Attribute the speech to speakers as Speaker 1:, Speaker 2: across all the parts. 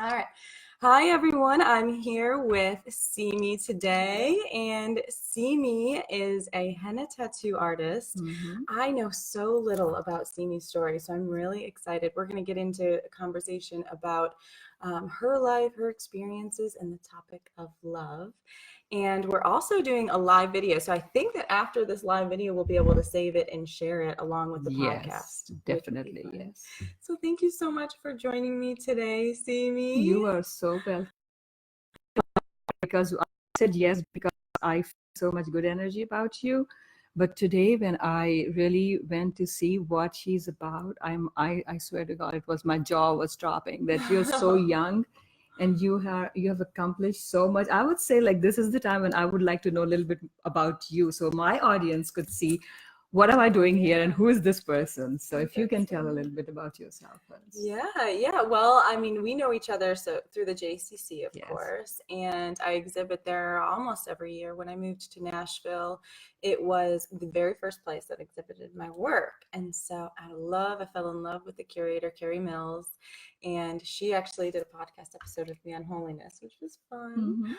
Speaker 1: All right. Hi, everyone. I'm here with Simi today, and Simi is a henna tattoo artist. I know so little about Simi's story, so I'm really excited. We're going to get into a conversation about her life, her experiences, and the topic of love. And we're also doing a live video. So I think that after this live video, we'll be able to save it and share it along with the
Speaker 2: Yes,
Speaker 1: podcast.
Speaker 2: definitely. Yes.
Speaker 1: So thank you so much for joining me today, Simi.
Speaker 2: You are so well because I said yes because I feel so much good energy about you. But today, when I really went to see what she's about, I swear to God, it was my jaw was dropping that you're so young and you have accomplished so much. I would say like this is the time when I would like to know a little bit about you so my audience could see what am I doing here and who is this person. So if you can tell a little bit about yourself first.
Speaker 1: Yeah. Well, I mean, we know each other so through the JCC, of
Speaker 2: Yes.
Speaker 1: course, and I exhibit there almost every year. When I moved to Nashville, it was the very first place that exhibited my work. And so I fell in love with the curator, Carrie Mills, and she actually did a podcast episode with me on holiness, which was fun.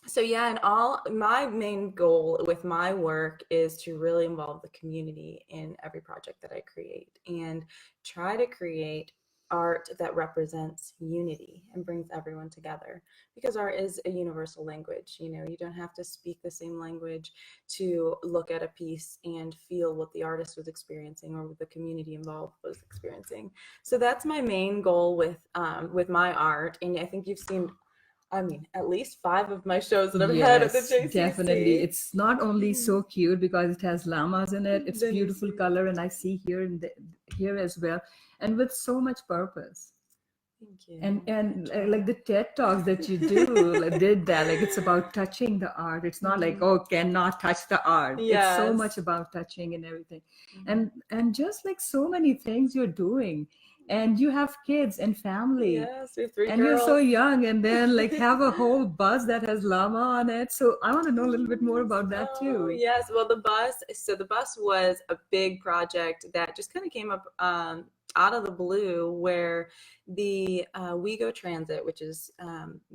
Speaker 1: So yeah, and all my main goal with my work is to really involve the community in every project that I create and try to create art that represents unity and brings everyone together, because art is a universal language. You don't have to speak the same language to look at a piece and feel what the artist was experiencing or what the community involved was experiencing. So that's my main goal with my art. And I think you've seen, I mean, at least 5 of my shows that I've had at the JCC.
Speaker 2: Definitely. It's not only so cute because it has llamas in it. It's beautiful color, and I see here as well, and with so much purpose.
Speaker 1: Thank you.
Speaker 2: And like the TED Talks that you do, like, did that. Like it's about touching the art. It's not like, oh, cannot touch the art. It's so much about touching and everything. And just like so many things you're doing. And you have kids and family.
Speaker 1: Yes, we have 3
Speaker 2: and
Speaker 1: girls.
Speaker 2: You're so young, and then like have a whole bus that has llama on it. So I want to know a little bit more about that too.
Speaker 1: Yes, well, the bus was a big project that just kind of came up out of the blue, where the WeGo Transit, which is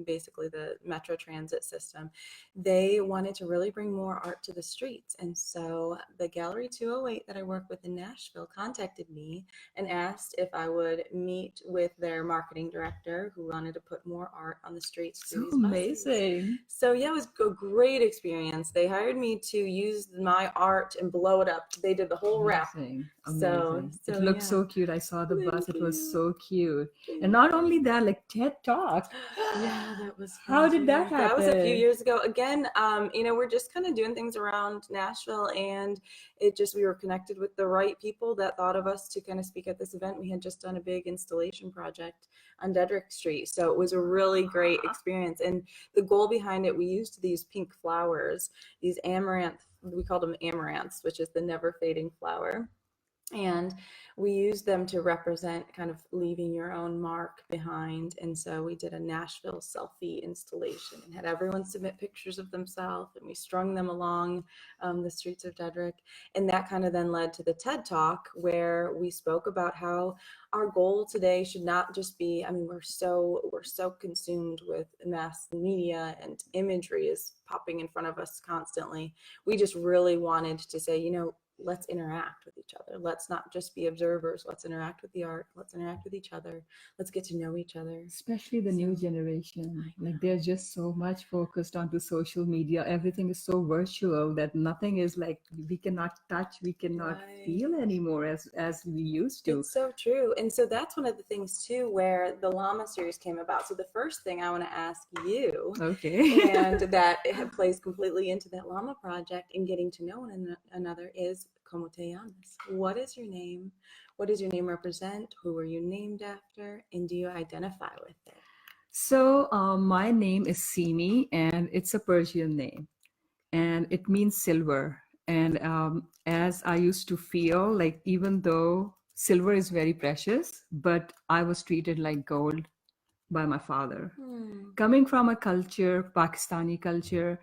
Speaker 1: basically the Metro Transit system, they wanted to really bring more art to the streets. And so the Gallery 208 that I work with in Nashville contacted me and asked if I would meet with their marketing director, who wanted to put more art on the streets through these buses.
Speaker 2: Amazing.
Speaker 1: So yeah, it was a great experience. They hired me to use my art and blow it up. They did the whole wrap.
Speaker 2: Amazing.
Speaker 1: So
Speaker 2: it looked so cute. I saw the bus. It was so cute. And not only that, like TED Talk.
Speaker 1: Yeah, that was fun.
Speaker 2: How did that happen?
Speaker 1: That was a few years ago. Again, we're just kind of doing things around Nashville, and we were connected with the right people that thought of us to kind of speak at this event. We had just done a big installation project on Dedrick Street. So it was a really great experience. And the goal behind it, we used these pink flowers, these amaranth, we called them amaranths, which is the never fading flower. And we used them to represent kind of leaving your own mark behind. And so we did a Nashville selfie installation and had everyone submit pictures of themselves, and we strung them along the streets of Dedrick. And that kind of then led to the TED Talk, where we spoke about how our goal today should not just be, I mean, we're so consumed with mass media, and imagery is popping in front of us constantly. We just really wanted to say, let's interact with each other. Let's not just be observers. Let's interact with the art. Let's interact with each other. Let's get to know each other.
Speaker 2: Especially the new generation. Like they're just so much focused onto social media. Everything is so virtual that nothing is like, we cannot touch, we cannot feel anymore as we used to.
Speaker 1: It's so true. And so that's one of the things too, where the Llama series came about. So the first thing I want to ask you, and that plays completely into that Llama project and getting to know one another, is ¿Cómo te llamas? What is your name? What does your name represent? Who are you named after? And do you identify with it?
Speaker 2: So my name is Simi, and it's a Persian name, and it means silver. And as I used to feel like, even though silver is very precious, but I was treated like gold by my father. Coming from a culture, Pakistani culture,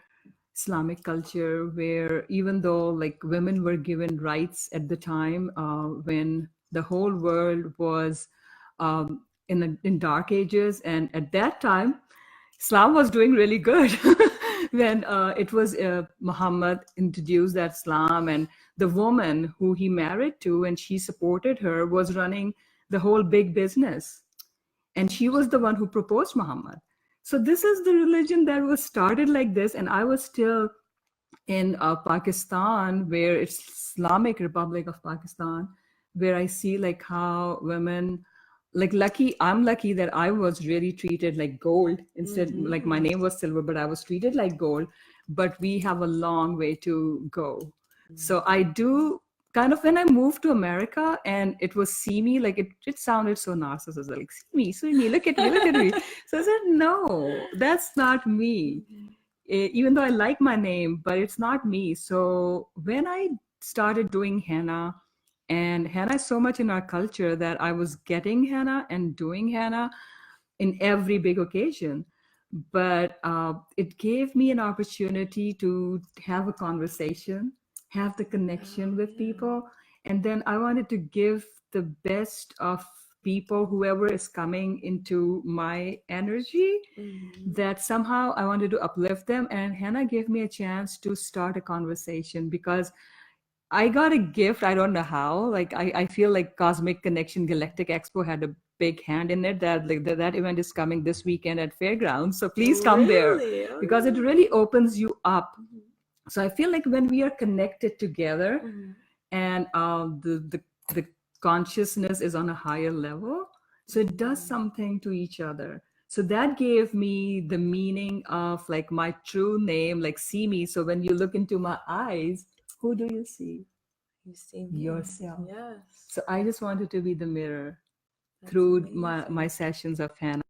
Speaker 2: Islamic culture, where even though like women were given rights at the time when the whole world was in dark ages, and at that time Islam was doing really good. When it was Muhammad introduced that Islam, and the woman who he married to and she supported her was running the whole big business, and she was the one who proposed Muhammad. So this is the religion that was started like this, and I was still in Pakistan, where it's Islamic Republic of Pakistan, where I see like how women, like I'm lucky that I was really treated like gold instead. Like my name was silver, but I was treated like gold. But we have a long way to go. So I do kind of, when I moved to America and it was see me, like it sounded so narcissistic, like see me, look at me, look at me. So I said, no, that's not me. Even though I like my name, but it's not me. So when I started doing henna, and henna is so much in our culture that I was getting henna and doing henna in every big occasion. But it gave me an opportunity to have a conversation, have the connection with people. And then I wanted to give the best of people, whoever is coming into my energy, that somehow I wanted to uplift them. And henna gave me a chance to start a conversation, because I got a gift. I don't know how. Like I feel like Cosmic Connection Galactic Expo had a big hand in it. That like that event is coming this weekend at Fairgrounds. So please come there, because it really opens you up. So I feel like when we are connected together, and the consciousness is on a higher level, so it does something to each other. So that gave me the meaning of like my true name, like see me. So when you look into my eyes, who do you see?
Speaker 1: You see me.
Speaker 2: Yourself.
Speaker 1: Yes.
Speaker 2: So I just wanted to be the mirror. That's through my sessions of henna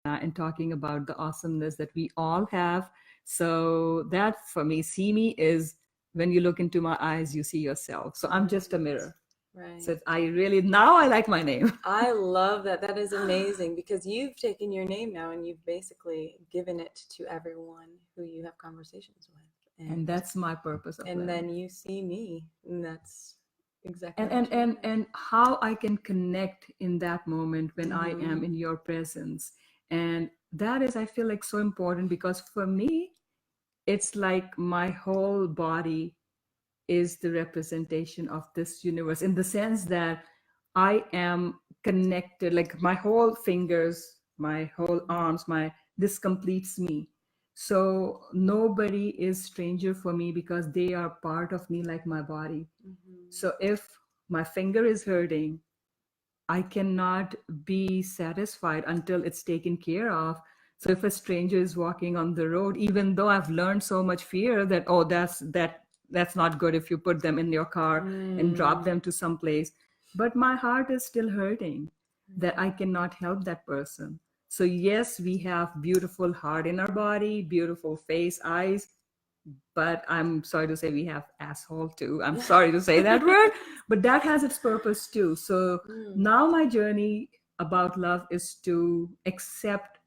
Speaker 2: and talking about the awesomeness that we all have. So that for me, see me is when you look into my eyes, you see yourself. So I'm just a mirror.
Speaker 1: Right.
Speaker 2: So now I like my name.
Speaker 1: I love that. That is amazing, because you've taken your name now and you've basically given it to everyone who you have conversations with.
Speaker 2: And that's my purpose of
Speaker 1: and
Speaker 2: living.
Speaker 1: Then you see me, and that's exactly
Speaker 2: and how I can connect in that moment when I am in your presence. And that is, I feel like, so important, because for me, it's like my whole body is the representation of this universe, in the sense that I am connected, like my whole fingers, my whole arms, this completes me. So nobody is stranger for me, because they are part of me, like my body. So if my finger is hurting, I cannot be satisfied until it's taken care of. So if a stranger is walking on the road, even though I've learned so much fear that, oh, that's not good if you put them in your car and drop them to some place, but my heart is still hurting that I cannot help that person. So yes, we have beautiful heart in our body, beautiful face, eyes, but I'm sorry to say we have asshole too. I'm sorry to say that word, but that has its purpose too. So now my journey about love is to accept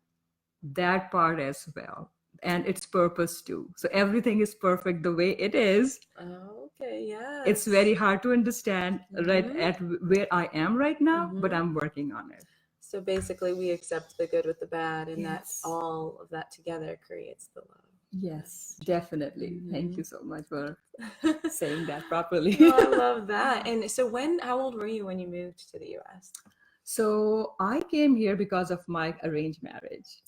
Speaker 2: that part as well, and its purpose too. So everything is perfect the way it is.
Speaker 1: Okay, yeah.
Speaker 2: It's very hard to understand right at where I am right now, but I'm working on it.
Speaker 1: So basically we accept the good with the bad, and that's all of that together creates the love.
Speaker 2: Yes, definitely. Thank you so much for saying that properly.
Speaker 1: I love that. And so how old were you when you moved to the US?
Speaker 2: So I came here because of my arranged marriage.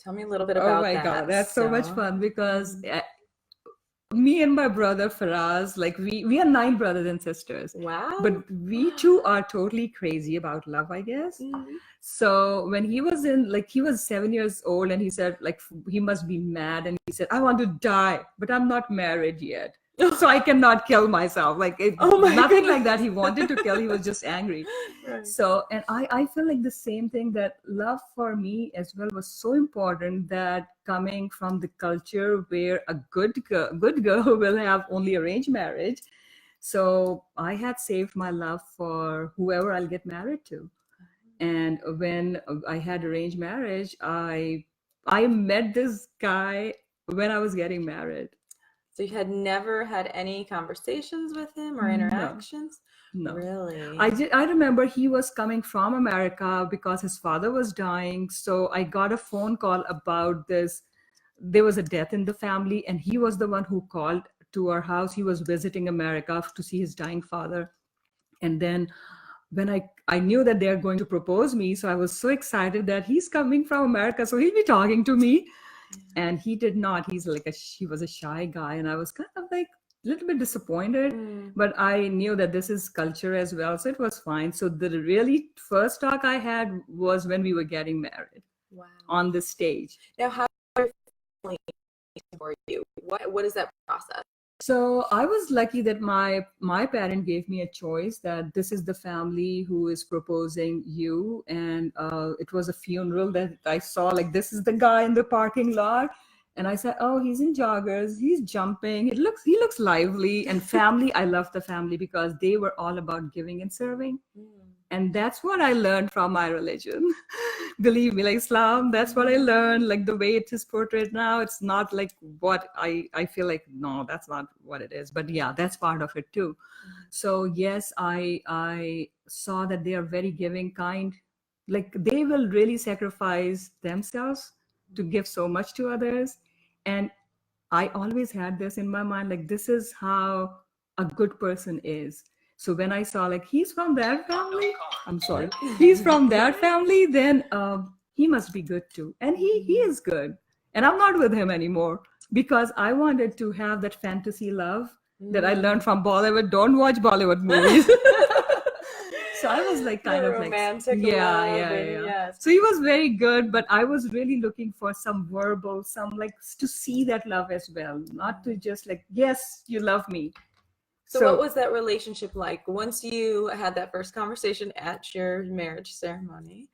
Speaker 1: Tell me a little bit about that. Oh my
Speaker 2: God, that's so much fun, because me and my brother Faraz, like we are 9 brothers and sisters.
Speaker 1: Wow.
Speaker 2: But we two are totally crazy about love, I guess. So when he was he was 7 years old, and he said, like, he must be mad, and he said, I want to die, but I'm not married yet, so I cannot kill myself. Like nothing like that he wanted to kill, he was just angry. Right. So, and I feel like the same thing, that love for me as well was so important, that coming from the culture where a good girl will have only arranged marriage. So I had saved my love for whoever I'll get married to. And when I had arranged marriage, I met this guy when I was getting married.
Speaker 1: So you had never had any conversations with him or
Speaker 2: No,
Speaker 1: interactions?
Speaker 2: no.
Speaker 1: Really?
Speaker 2: I remember he was coming from America because his father was dying. So I got a phone call about this. There was a death in the family, and he was the one who called to our house. He was visiting America to see his dying father. And then when I knew that they're going to propose me, so I was so excited that he's coming from America, so he'll be talking to me. And he did not. He was a shy guy, and I was kind of like a little bit disappointed. But I knew that this is culture as well, so it was fine. So the really first talk I had was when we were getting married.
Speaker 1: Wow.
Speaker 2: On the stage.
Speaker 1: Now, how are family for you? What is that process?
Speaker 2: So I was lucky that my parent gave me a choice that this is the family who is proposing you, and it was a funeral that I saw, like, this is the guy in the parking lot, and I said, oh, he's in joggers, he's jumping, he looks lively. And family, I love the family because they were all about giving and serving. And that's what I learned from my religion. Believe me, like Islam, that's what I learned. Like the way it is portrayed now, it's not like what I feel like, no, that's not what it is. But yeah, that's part of it too. So yes, I saw that they are very giving, kind. Like they will really sacrifice themselves to give so much to others. And I always had this in my mind, like this is how a good person is. So when I saw like he's from that family, I'm sorry, he's from that family, then he must be good too. And he is good. And I'm not with him anymore because I wanted to have that fantasy love that I learned from Bollywood. Don't watch Bollywood movies. So I was like kind of
Speaker 1: romantic,
Speaker 2: like,
Speaker 1: yeah. Yes.
Speaker 2: So he was very good, but I was really looking for some verbal, some like to see that love as well, not to just like, yes, you love me.
Speaker 1: So what was that relationship like once you had that first conversation at your marriage ceremony?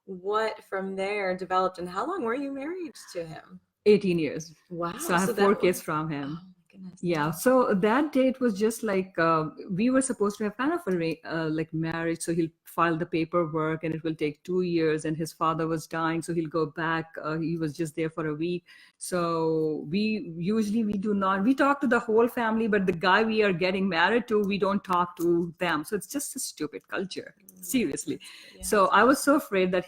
Speaker 1: What from there developed, and how long were you married to him?
Speaker 2: 18 years.
Speaker 1: Wow.
Speaker 2: So I have 4 kids from him.
Speaker 1: Oh my goodness.
Speaker 2: Yeah. So that date was just like, we were supposed to have kind of a like marriage. So he'll file the paperwork and it will take 2 years, and his father was dying. So he'll go back. He was just there for a week. So we do not, we talk to the whole family, but the guy we are getting married to, we don't talk to them. So it's just a stupid culture. Seriously. Yeah. So I was so afraid that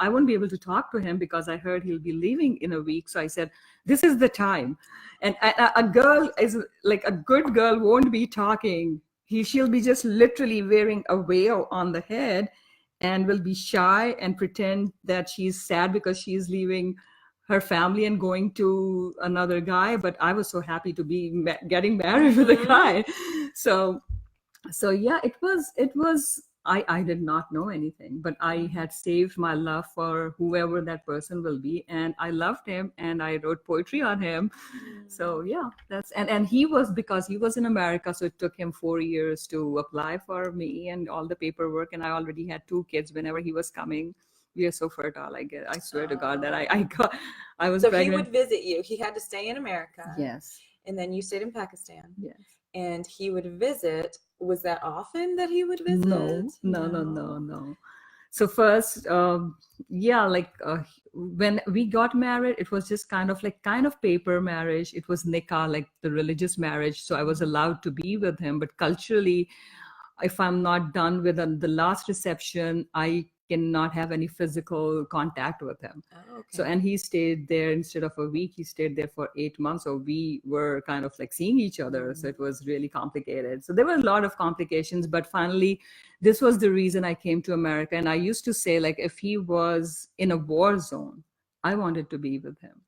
Speaker 2: I won't be able to talk to him because I heard he'll be leaving in a week. So I said, this is the time. And a girl is like, a good girl won't be talking. She'll be just literally wearing a veil on the head and will be shy and pretend that she's sad because she's leaving her family and going to another guy. But I was so happy to be getting married with a guy. So yeah, it was, I did not know anything, but I had saved my love for whoever that person will be. And I loved him and I wrote poetry on him. So yeah, and he was, because he was in America, so it took him 4 years to apply for me and all the paperwork. And I already had 2 kids whenever he was coming. We are so fertile. I swear to God that I was
Speaker 1: so
Speaker 2: pregnant.
Speaker 1: He would visit you. He had to stay in America.
Speaker 2: Yes.
Speaker 1: And then you stayed in Pakistan.
Speaker 2: Yes.
Speaker 1: And he would visit. Was that often that he would visit?
Speaker 2: No. So first, when we got married, it was just kind of paper marriage. It was nikah, like the religious marriage. So I was allowed to be with him. But culturally, if I'm not done with the last reception, I cannot have any physical contact with him. Oh, okay. So, and he stayed there instead of a week, he stayed there for 8 months. So we were kind of like seeing each other. So it was really complicated. So there were a lot of complications, but finally, this was the reason I came to America. And I used to say, like, if he was in a war zone, I wanted to be with him.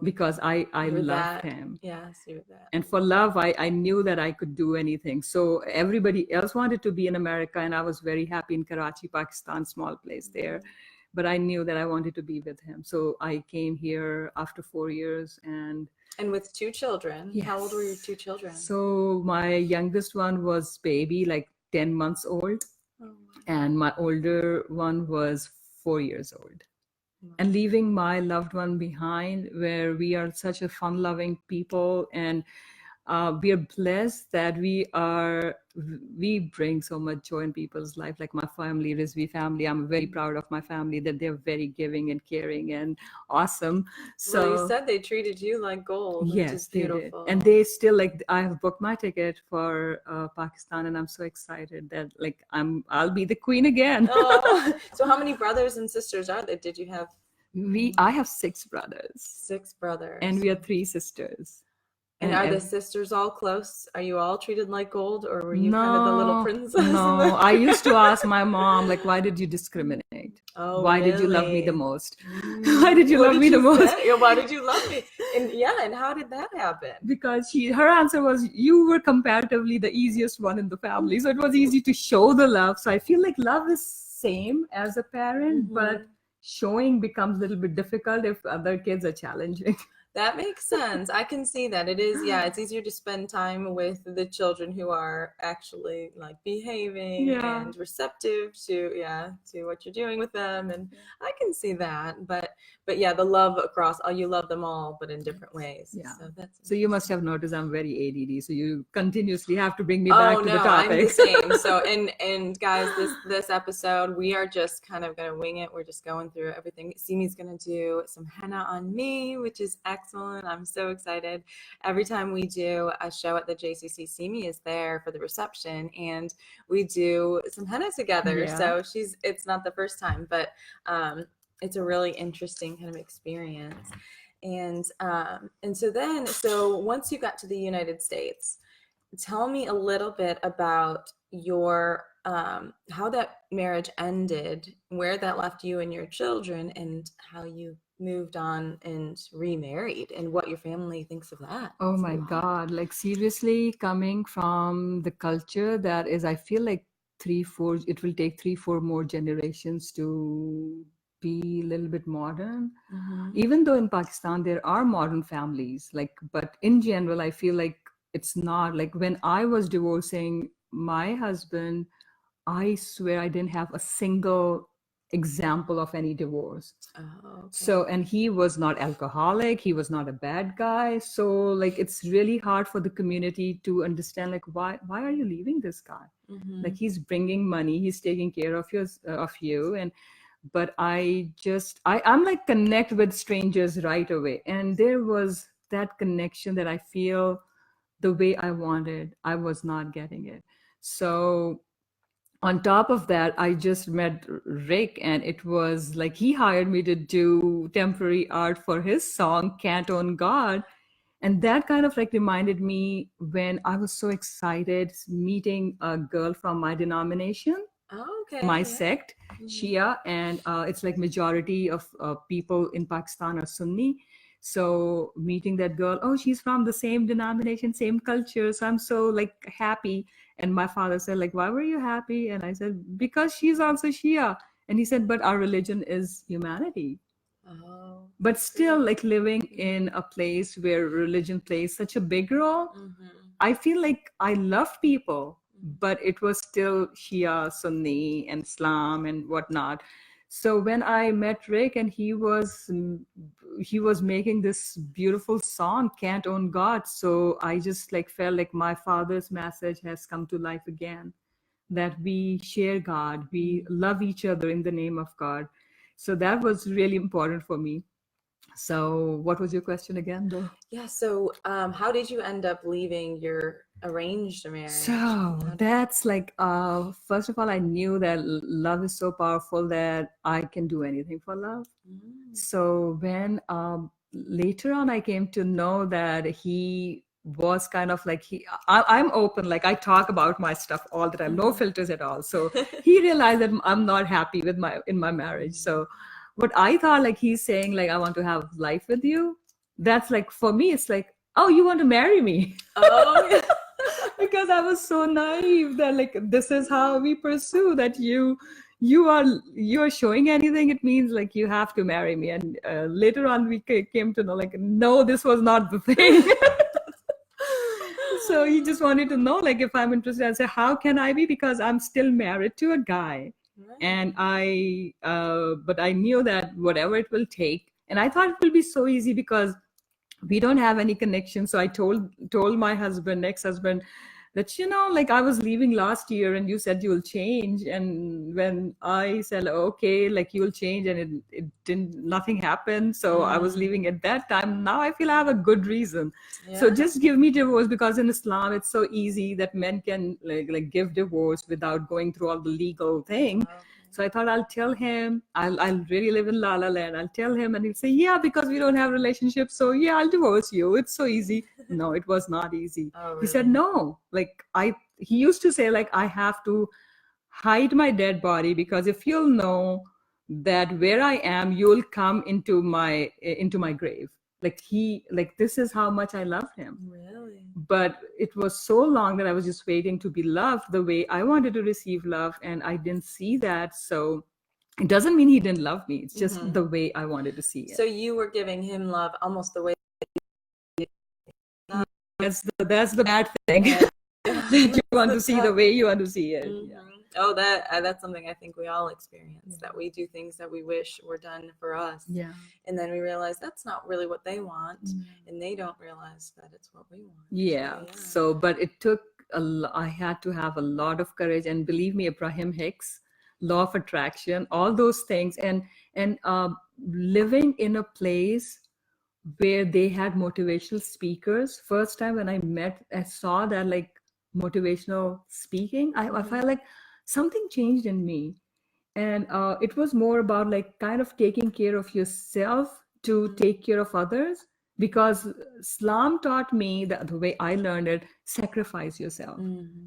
Speaker 2: Because I loved him.
Speaker 1: Yes, you're that.
Speaker 2: And for love, I knew that I could do anything. So everybody else wanted to be in America, and I was very happy in Karachi, Pakistan, small place there. But I knew that I wanted to be with him. So I came here after 4 years. And
Speaker 1: with 2 children. Yes. How old were your 2 children?
Speaker 2: So my youngest one was baby, like 10 months old. Oh. And my older one was 4 years old. And leaving my loved one behind, where we are such a fun-loving people. And we are blessed that we bring so much joy in people's life. Like my family, Rizvi family, I'm very proud of my family that they're very giving and caring and awesome.
Speaker 1: Well, you
Speaker 2: So
Speaker 1: said they treated you like gold, which is
Speaker 2: yes, they did.
Speaker 1: beautiful.
Speaker 2: And they still, like, I have booked my ticket for Pakistan, and I'm so excited that like I'll be the queen again.
Speaker 1: Oh, so how many brothers and sisters are there? Did you have
Speaker 2: I have 6 brothers,
Speaker 1: 6 brothers?
Speaker 2: and we are 3 sisters.
Speaker 1: And are the sisters all close? Are you all treated like gold, or were you kind of the little princess?
Speaker 2: No, I used to ask my mom, like, why did you discriminate?
Speaker 1: Oh,
Speaker 2: why did you love me
Speaker 1: really?
Speaker 2: the most? Why did you
Speaker 1: What
Speaker 2: love
Speaker 1: did
Speaker 2: me the
Speaker 1: you
Speaker 2: most?
Speaker 1: say? Why did you love me? And yeah, and how did that happen?
Speaker 2: Because her answer was, you were comparatively the easiest one in the family, so it was easy to show the love. So I feel like love is same as a parent, but showing becomes a little bit difficult if other kids are challenging.
Speaker 1: That makes sense. I can see that. It is, yeah, it's easier to spend time with the children who are actually like behaving and receptive to what you're doing with them. And I can see that. But yeah, the love across, you love them all, but in different ways.
Speaker 2: Yeah.
Speaker 1: So
Speaker 2: you must have noticed I'm very ADD. So you continuously have to bring me back to the topic.
Speaker 1: I'm the same. So, and guys, this episode, we are just kind of going to wing it. We're just going through everything. Simi's going to do some henna on me, which is excellent. I'm so excited. Every time we do a show at the JCC, Simi is there for the reception, and we do some henna together.
Speaker 2: Yeah.
Speaker 1: So it's not the first time, but it's a really interesting kind of experience. And so once you got to the United States, tell me a little bit about your how that marriage ended, where that left you and your children, and how you moved on and remarried, and what your family thinks of that.
Speaker 2: Oh my God, like seriously, coming from the culture that is, I feel like it will take 3-4 more generations to be a little bit modern. Even though in Pakistan there are modern families, like, but in general I feel like it's not. Like when I was divorcing my husband, I swear I didn't have a single example of any divorce. So, and he was not alcoholic, he was not a bad guy. So like it's really hard for the community to understand, like, why are you leaving this guy? Like he's bringing money, he's taking care of you. And but I'm like connect with strangers right away, and there was that connection that I feel the way I wanted. I was not getting it. So on top of that, I just met Rick, and it was like he hired me to do temporary art for his song Can't Own God. And that kind of like reminded me when I was so excited meeting a girl from my denomination, my sect, Shia, and it's like majority of people in Pakistan are Sunni. So meeting that girl, she's from the same denomination, same culture. So I'm so like happy. And my father said, like, why were you happy? And I said, because she's also Shia. And he said, but our religion is humanity. But still, like living in a place where religion plays such a big role, I feel like I love people, but it was still Shia, Sunni, and Islam and whatnot. So when I met Rick, and he was making this beautiful song, Can't Own God. So I just like felt like my father's message has come to life again, that we share God, we love each other in the name of God. So that was really important for me. So what was your question again, though?
Speaker 1: Yeah. So how did you end up leaving your arranged marriage?
Speaker 2: So that's like, first of all, I knew that love is so powerful that I can do anything for love. So when later on I came to know that he was kind of like, I'm open, like I talk about my stuff all the time, no filters at all. So he realized that I'm not happy with in my marriage. So what I thought, like he's saying, like, I want to have life with you. That's like, for me, it's like, oh, you want to marry me?
Speaker 1: Oh,
Speaker 2: Because I was so naive that like, this is how we pursue, that you are showing anything, it means like you have to marry me. And later on we came to know, like, no, this was not the thing. So he just wanted to know, like, if I'm interested. I said, how can I be? Because I'm still married to a guy. And but I knew that whatever it will take, and I thought it will be so easy because we don't have any connection. So I told my husband, ex-husband, that, like, I was leaving last year and you said you'll change. And when I said, okay, like, you'll change, and it didn't, nothing happened. So I was leaving at that time. Now I feel I have a good reason. So
Speaker 1: Yeah.
Speaker 2: just give me divorce, because in Islam, it's so easy that men can like give divorce without going through all the legal thing.
Speaker 1: Wow.
Speaker 2: So I thought, I'll tell him, I'll really live in La La Land. I'll tell him, and he'll say, yeah, because we don't have relationships. So yeah, I'll divorce you. It's so easy. No, it was not easy.
Speaker 1: Oh,
Speaker 2: He said,
Speaker 1: really?
Speaker 2: no, like, he used to say, like, I have to hide my dead body, because if you'll know that where I am, you'll come into my grave. Like, this is how much I love him.
Speaker 1: Really?
Speaker 2: But it was so long that I was just waiting to be loved the way I wanted to receive love, and I didn't see that. So it doesn't mean he didn't love me. It's just the way I wanted to see it.
Speaker 1: So you were giving him love almost the way.
Speaker 2: That's the bad thing. That you want to see the way you want to see it. Yeah.
Speaker 1: Oh, that's something I think we all experience, that we do things that we wish were done for us.
Speaker 2: Yeah.
Speaker 1: And then we realize that's not really what they want, and they don't realize that it's what we want.
Speaker 2: Yeah. So, but it took I had to have a lot of courage, and believe me, Abraham Hicks, law of attraction, all those things, and living in a place where they had motivational speakers. First time when I saw that, like, motivational speaking, I felt like something changed in me. And it was more about, like, kind of taking care of yourself to take care of others, because Islam taught me that the way I learned it, sacrifice yourself.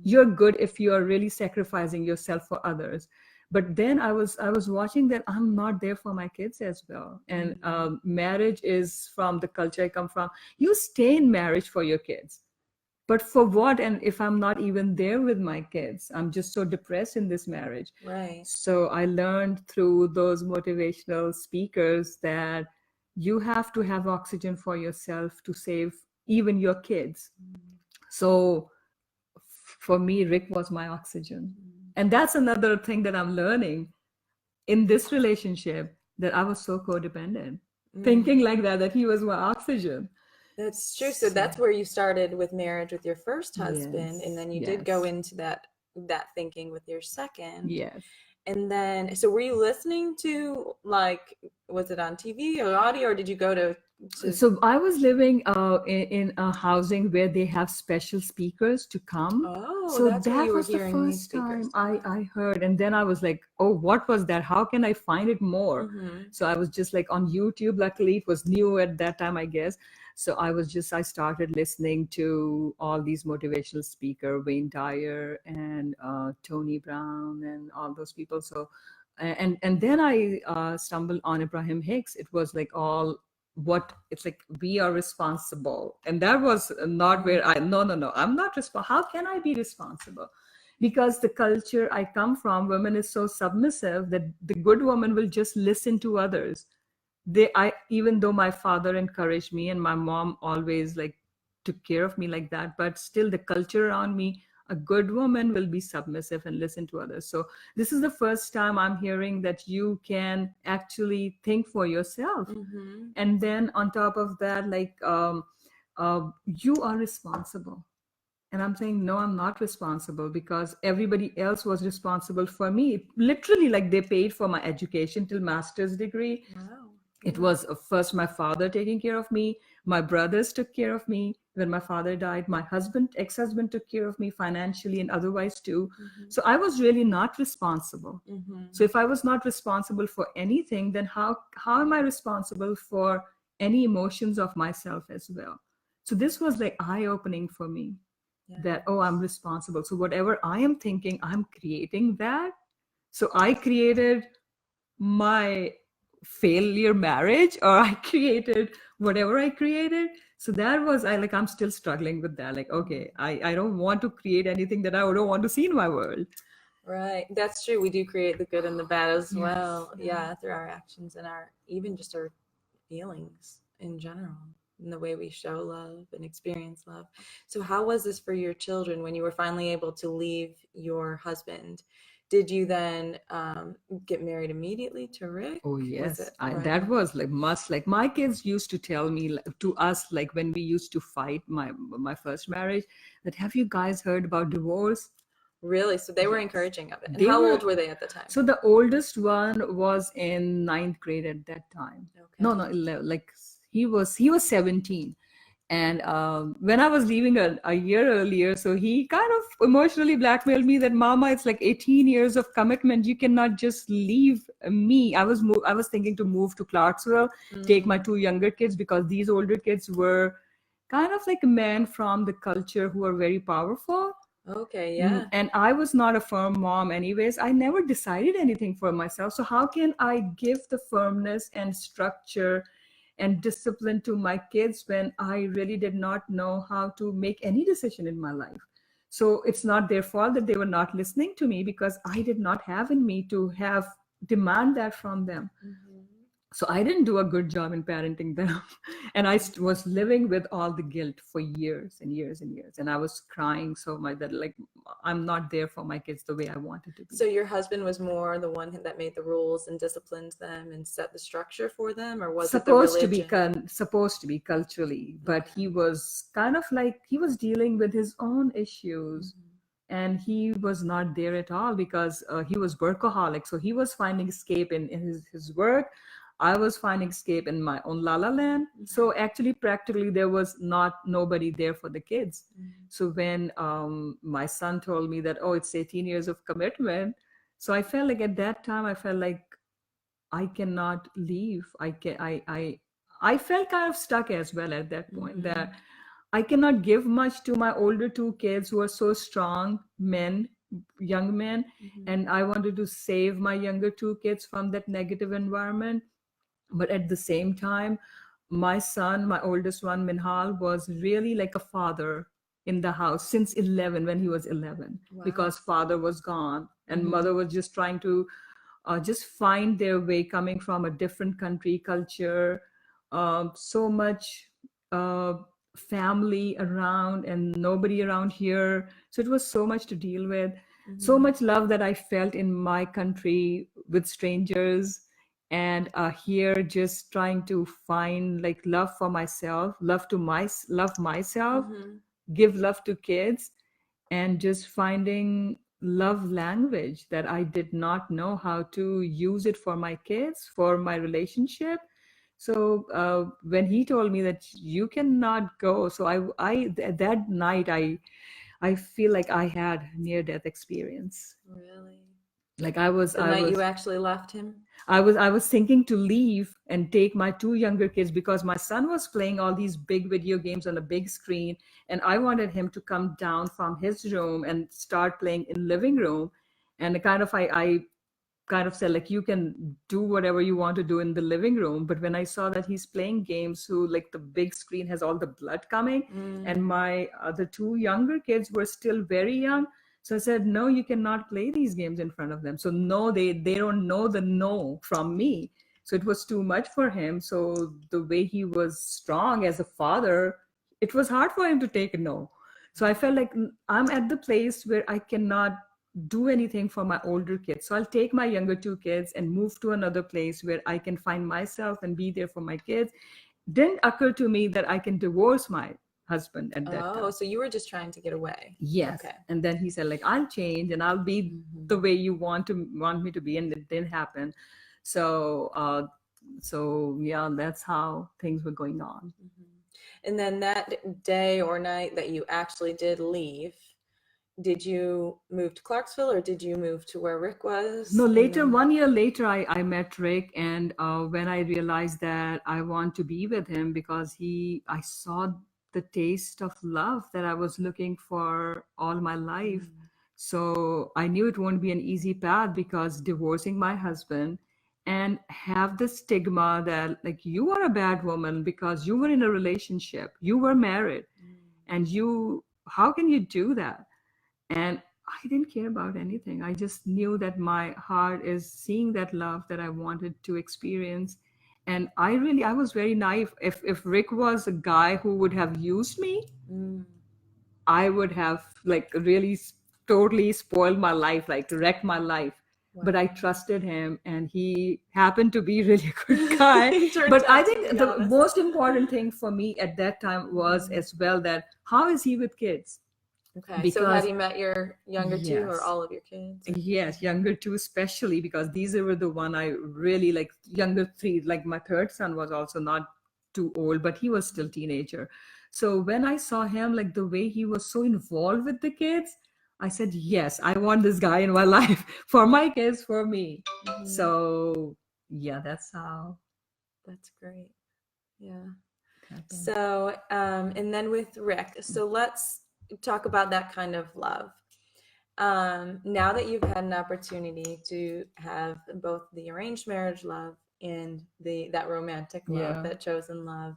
Speaker 2: You're good if you are really sacrificing yourself for others. But then I was watching that I'm not there for my kids as well. And marriage is, from the culture I come from, you stay in marriage for your kids. But for what? And if I'm not even there with my kids, I'm just so depressed in this marriage.
Speaker 1: Right.
Speaker 2: So I learned through those motivational speakers that you have to have oxygen for yourself to save even your kids. So for me, Rick was my oxygen. And that's another thing that I'm learning in this relationship, that I was so codependent, thinking like that he was my oxygen.
Speaker 1: That's true. So that's where you started with marriage with your first husband,
Speaker 2: Yes,
Speaker 1: and then you did go into that thinking with your second.
Speaker 2: Yes.
Speaker 1: And then, so were you listening to, like, was it on TV or audio, or did you go to
Speaker 2: So I was living in a housing where they have special speakers to come.
Speaker 1: Oh,
Speaker 2: so
Speaker 1: that's where
Speaker 2: that
Speaker 1: you were
Speaker 2: was the
Speaker 1: hearing these
Speaker 2: first time
Speaker 1: speakers.
Speaker 2: I heard. And then I was like, oh, what was that? How can I find it more? So I was just like on YouTube. Luckily, it was new at that time, I guess. So I started listening to all these motivational speakers, Wayne Dyer and Tony Brown and all those people. So, and then I stumbled on Abraham Hicks. It was like it's like, we are responsible. And that was not where no, I'm not responsible. How can I be responsible? Because the culture I come from, women is so submissive that the good woman will just listen to others. Even though my father encouraged me and my mom always like took care of me like that, but still the culture around me, a good woman will be submissive and listen to others. So this is the first time I'm hearing that you can actually think for yourself. And then on top of that, like, you are responsible. And I'm saying, no, I'm not responsible, because everybody else was responsible for me. Literally, like, they paid for my education till master's degree.
Speaker 1: Wow.
Speaker 2: It was first my father taking care of me. My brothers took care of me. When my father died, my ex-husband took care of me financially and otherwise too. So I was really not responsible. So if I was not responsible for anything, then how am I responsible for any emotions of myself as well? So this was like eye-opening for me, that, oh, I'm responsible. So whatever I am thinking, I'm creating that. So I created my failure marriage, or I created whatever I created. So that was, I'm still struggling with that. Like, okay, I don't want to create anything that I don't want to see in my world.
Speaker 1: Right. That's true. We do create the good and the bad as well. Yeah, through our actions and even just our feelings in general, and the way we show love and experience love. So how was this for your children when you were finally able to leave your husband? did you then get married immediately to Rick?
Speaker 2: Oh
Speaker 1: Was
Speaker 2: yes,
Speaker 1: it right
Speaker 2: that
Speaker 1: away?
Speaker 2: was like must. Like my kids used to tell me to us, like when we used to fight my first marriage, that have you guys heard about divorce?
Speaker 1: Really? So they were
Speaker 2: Yes,
Speaker 1: encouraging of it. And
Speaker 2: they
Speaker 1: how
Speaker 2: were.
Speaker 1: old were they at the time?
Speaker 2: So the oldest one was in ninth grade at that time. No,
Speaker 1: Okay.
Speaker 2: no, 11, like he was 17. And when I was leaving a year earlier, so he kind of emotionally blackmailed me that, Mama, it's like 18 years of commitment. You cannot just leave me. I was thinking to move to Clarksville, take my two younger kids, because these older kids were kind of like men from the culture who are very powerful.
Speaker 1: Okay, yeah.
Speaker 2: And I was not a firm mom anyways. I never decided anything for myself. So how can I give the firmness and structure and discipline to my kids when I really did not know how to make any decision in my life? So it's not their fault that they were not listening to me, because I did not have in me to have demand that from them. So I didn't do a good job in parenting them. And I was living with all the guilt for years and years and years. And I was crying so much that, like, I'm not there for my kids the way I wanted to be.
Speaker 1: So your husband was more the one that made the rules and disciplined them and set the structure for them, or was it the religion?
Speaker 2: Supposed to be culturally, but he was kind of like, he was dealing with his own issues. And he was not there at all, because he was workaholic. So he was finding escape in his work. I was finding escape in my own la la land. So actually, practically, there was nobody there for the kids. So when my son told me that, oh, it's 18 years of commitment, so I felt like at that time, I felt like I cannot leave. I felt kind of stuck as well at that point, that I cannot give much to my older two kids who are so strong men, young men, and I wanted to save my younger two kids from that negative environment. But at the same time, my son, my oldest one, Minhal, was really like a father in the house since 11, when he was 11. Wow. Because father was gone and mother was just trying to just find their way, coming from a different country, culture, so much family around and nobody around here. So it was so much to deal with, so much love that I felt in my country with strangers. And here, just trying to find like love for myself, love myself, give love to kids, and just finding love language that I did not know how to use it for my kids, for my relationship. So when he told me that you cannot go, so that night I feel like I had near death experience.
Speaker 1: Really?
Speaker 2: Like
Speaker 1: The night you actually left him?
Speaker 2: I was thinking to leave and take my two younger kids, because my son was playing all these big video games on a big screen, and I wanted him to come down from his room and start playing in living room. And I kind of said, like, you can do whatever you want to do in the living room. But when I saw that he's playing games, who, like, the big screen has all the blood coming, and my other two younger kids were still very young. So I said, no, you cannot play these games in front of them. So no, they don't know the no from me. So it was too much for him. So the way he was strong as a father, it was hard for him to take a no. So I felt like I'm at the place where I cannot do anything for my older kids. So I'll take my younger two kids and move to another place where I can find myself and be there for my kids. Didn't occur to me that I can divorce my husband at that time.
Speaker 1: Oh, so you were just trying to get away.
Speaker 2: Yes.
Speaker 1: Okay.
Speaker 2: And then he said, like, I'll change and I'll be the way you want me to be. And it didn't happen. So yeah, that's how things were going on.
Speaker 1: And then that day or night that you actually did leave, did you move to Clarksville, or did you move to where Rick was?
Speaker 2: No, later, 1 year later, I met Rick. And when I realized that I want to be with him, because I saw the taste of love that I was looking for all my life. So I knew it won't be an easy path, because divorcing my husband and have the stigma that, like, you are a bad woman because you were in a relationship, you were married, and how can you do that? And I didn't care about anything. I just knew that my heart is seeing that love that I wanted to experience. And I was very naive. If Rick was a guy who would have used me, I would have, like, really totally spoiled my life, like wrecked my life.
Speaker 1: Wow.
Speaker 2: But I trusted him, and he happened to be really a good guy.
Speaker 1: He turned
Speaker 2: But I
Speaker 1: out to
Speaker 2: think
Speaker 1: be
Speaker 2: the
Speaker 1: honest.
Speaker 2: most important thing for me at that time was as well that how is he with kids?
Speaker 1: Okay, so
Speaker 2: Because
Speaker 1: had you met your younger two or
Speaker 2: yes,
Speaker 1: all of your kids? Or-
Speaker 2: yes, younger two especially, because these were the one I really like. Younger three, like my third son was also not too old, but he was still teenager. So when I saw him, like the way he was so involved with the kids, I said, yes, I want this guy in my life for my kids, for me.
Speaker 1: Mhm.
Speaker 2: So yeah, that's how
Speaker 1: That's great. Yeah.
Speaker 2: it happened.
Speaker 1: So, and then with Rick, so let's talk about that kind of love. Now that you've had an opportunity to have both the arranged marriage love and that romantic love,
Speaker 2: Yeah.
Speaker 1: that chosen love,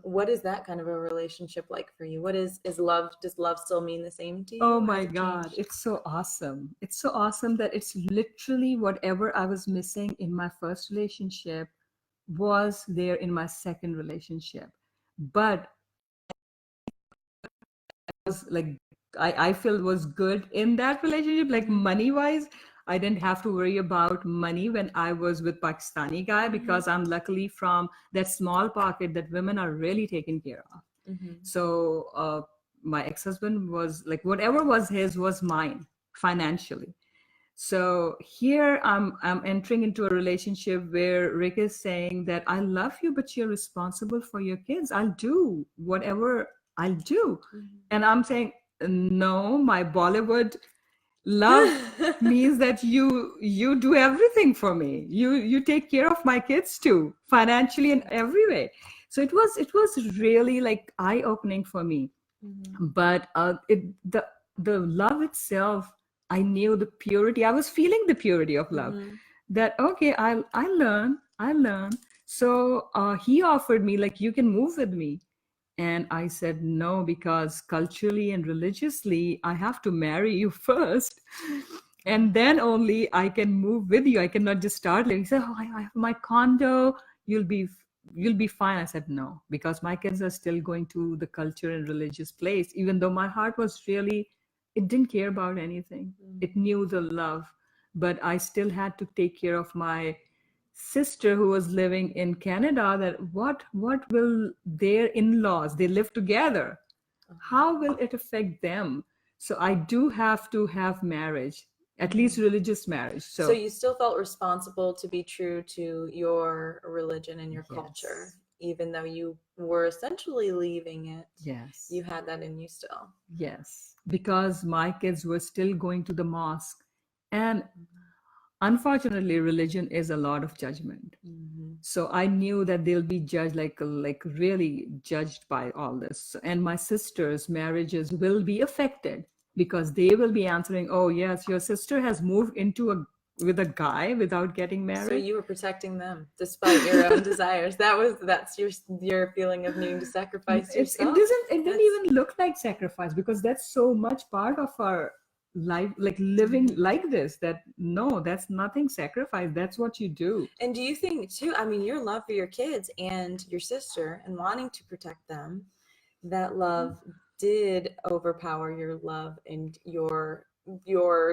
Speaker 1: what is that kind of a relationship like for you? What is love? Does love still mean the same to you?
Speaker 2: Oh
Speaker 1: Has
Speaker 2: my
Speaker 1: it
Speaker 2: God,
Speaker 1: changed?
Speaker 2: it's so awesome. It's so awesome that it's literally whatever I was missing in my first relationship was there in my second relationship. But was like I feel was good in that relationship, like
Speaker 1: Mhm.
Speaker 2: money wise. I didn't have to worry about money when I was with Pakistani guy because I'm luckily from that small pocket that women are really taken care of.
Speaker 1: Mhm.
Speaker 2: So my ex-husband was like whatever was his was mine financially. So here I'm entering into a relationship where Rick is saying that I love you, but you're responsible for your kids. I'll do whatever I'll do.
Speaker 1: Mhm.
Speaker 2: And I'm saying, no, my Bollywood love means that you do everything for me. You take care of my kids too, financially and every way. So it was really like eye-opening for me.
Speaker 1: Mhm.
Speaker 2: But the love itself, I knew the purity. I was feeling the purity of love.
Speaker 1: Mhm.
Speaker 2: That okay, I learn. So he offered me like you can move with me, and I said no because culturally and religiously I have to marry you first, and then only I can move with you. I cannot just start living. He said, oh, I have my condo. You'll be you'll be fine. I said no because my kids are still going to the culture and religious place. Even though my heart was really, it didn't care about anything. It knew the love, but I still had to take care of my sister who was living in Canada. That what will their in-laws? They live together. How will it affect them? So I do have to have marriage, at least religious marriage.
Speaker 1: So
Speaker 2: So
Speaker 1: you still felt responsible to be true to your religion and your
Speaker 2: yes,
Speaker 1: culture, even though you were essentially leaving it.
Speaker 2: yes,
Speaker 1: You had that in you still.
Speaker 2: yes, because my kids were still going to the mosque, and unfortunately, religion is a lot of judgment.
Speaker 1: Mm-hmm.
Speaker 2: So I knew that they'll be judged, like really judged by all this. And my sisters' marriages will be affected because they will be answering, oh yes, your sister has moved into a with a guy without getting
Speaker 1: So
Speaker 2: married.
Speaker 1: you were protecting them despite your own desires. That's your feeling of needing to sacrifice
Speaker 2: It
Speaker 1: yourself.
Speaker 2: didn't even look like sacrifice because that's so much part of our life, like living like this, that no, that's nothing sacrifice. That's what you do.
Speaker 1: And do you think too, I mean, your love for your kids and your sister and wanting to protect them, that love did overpower your love and your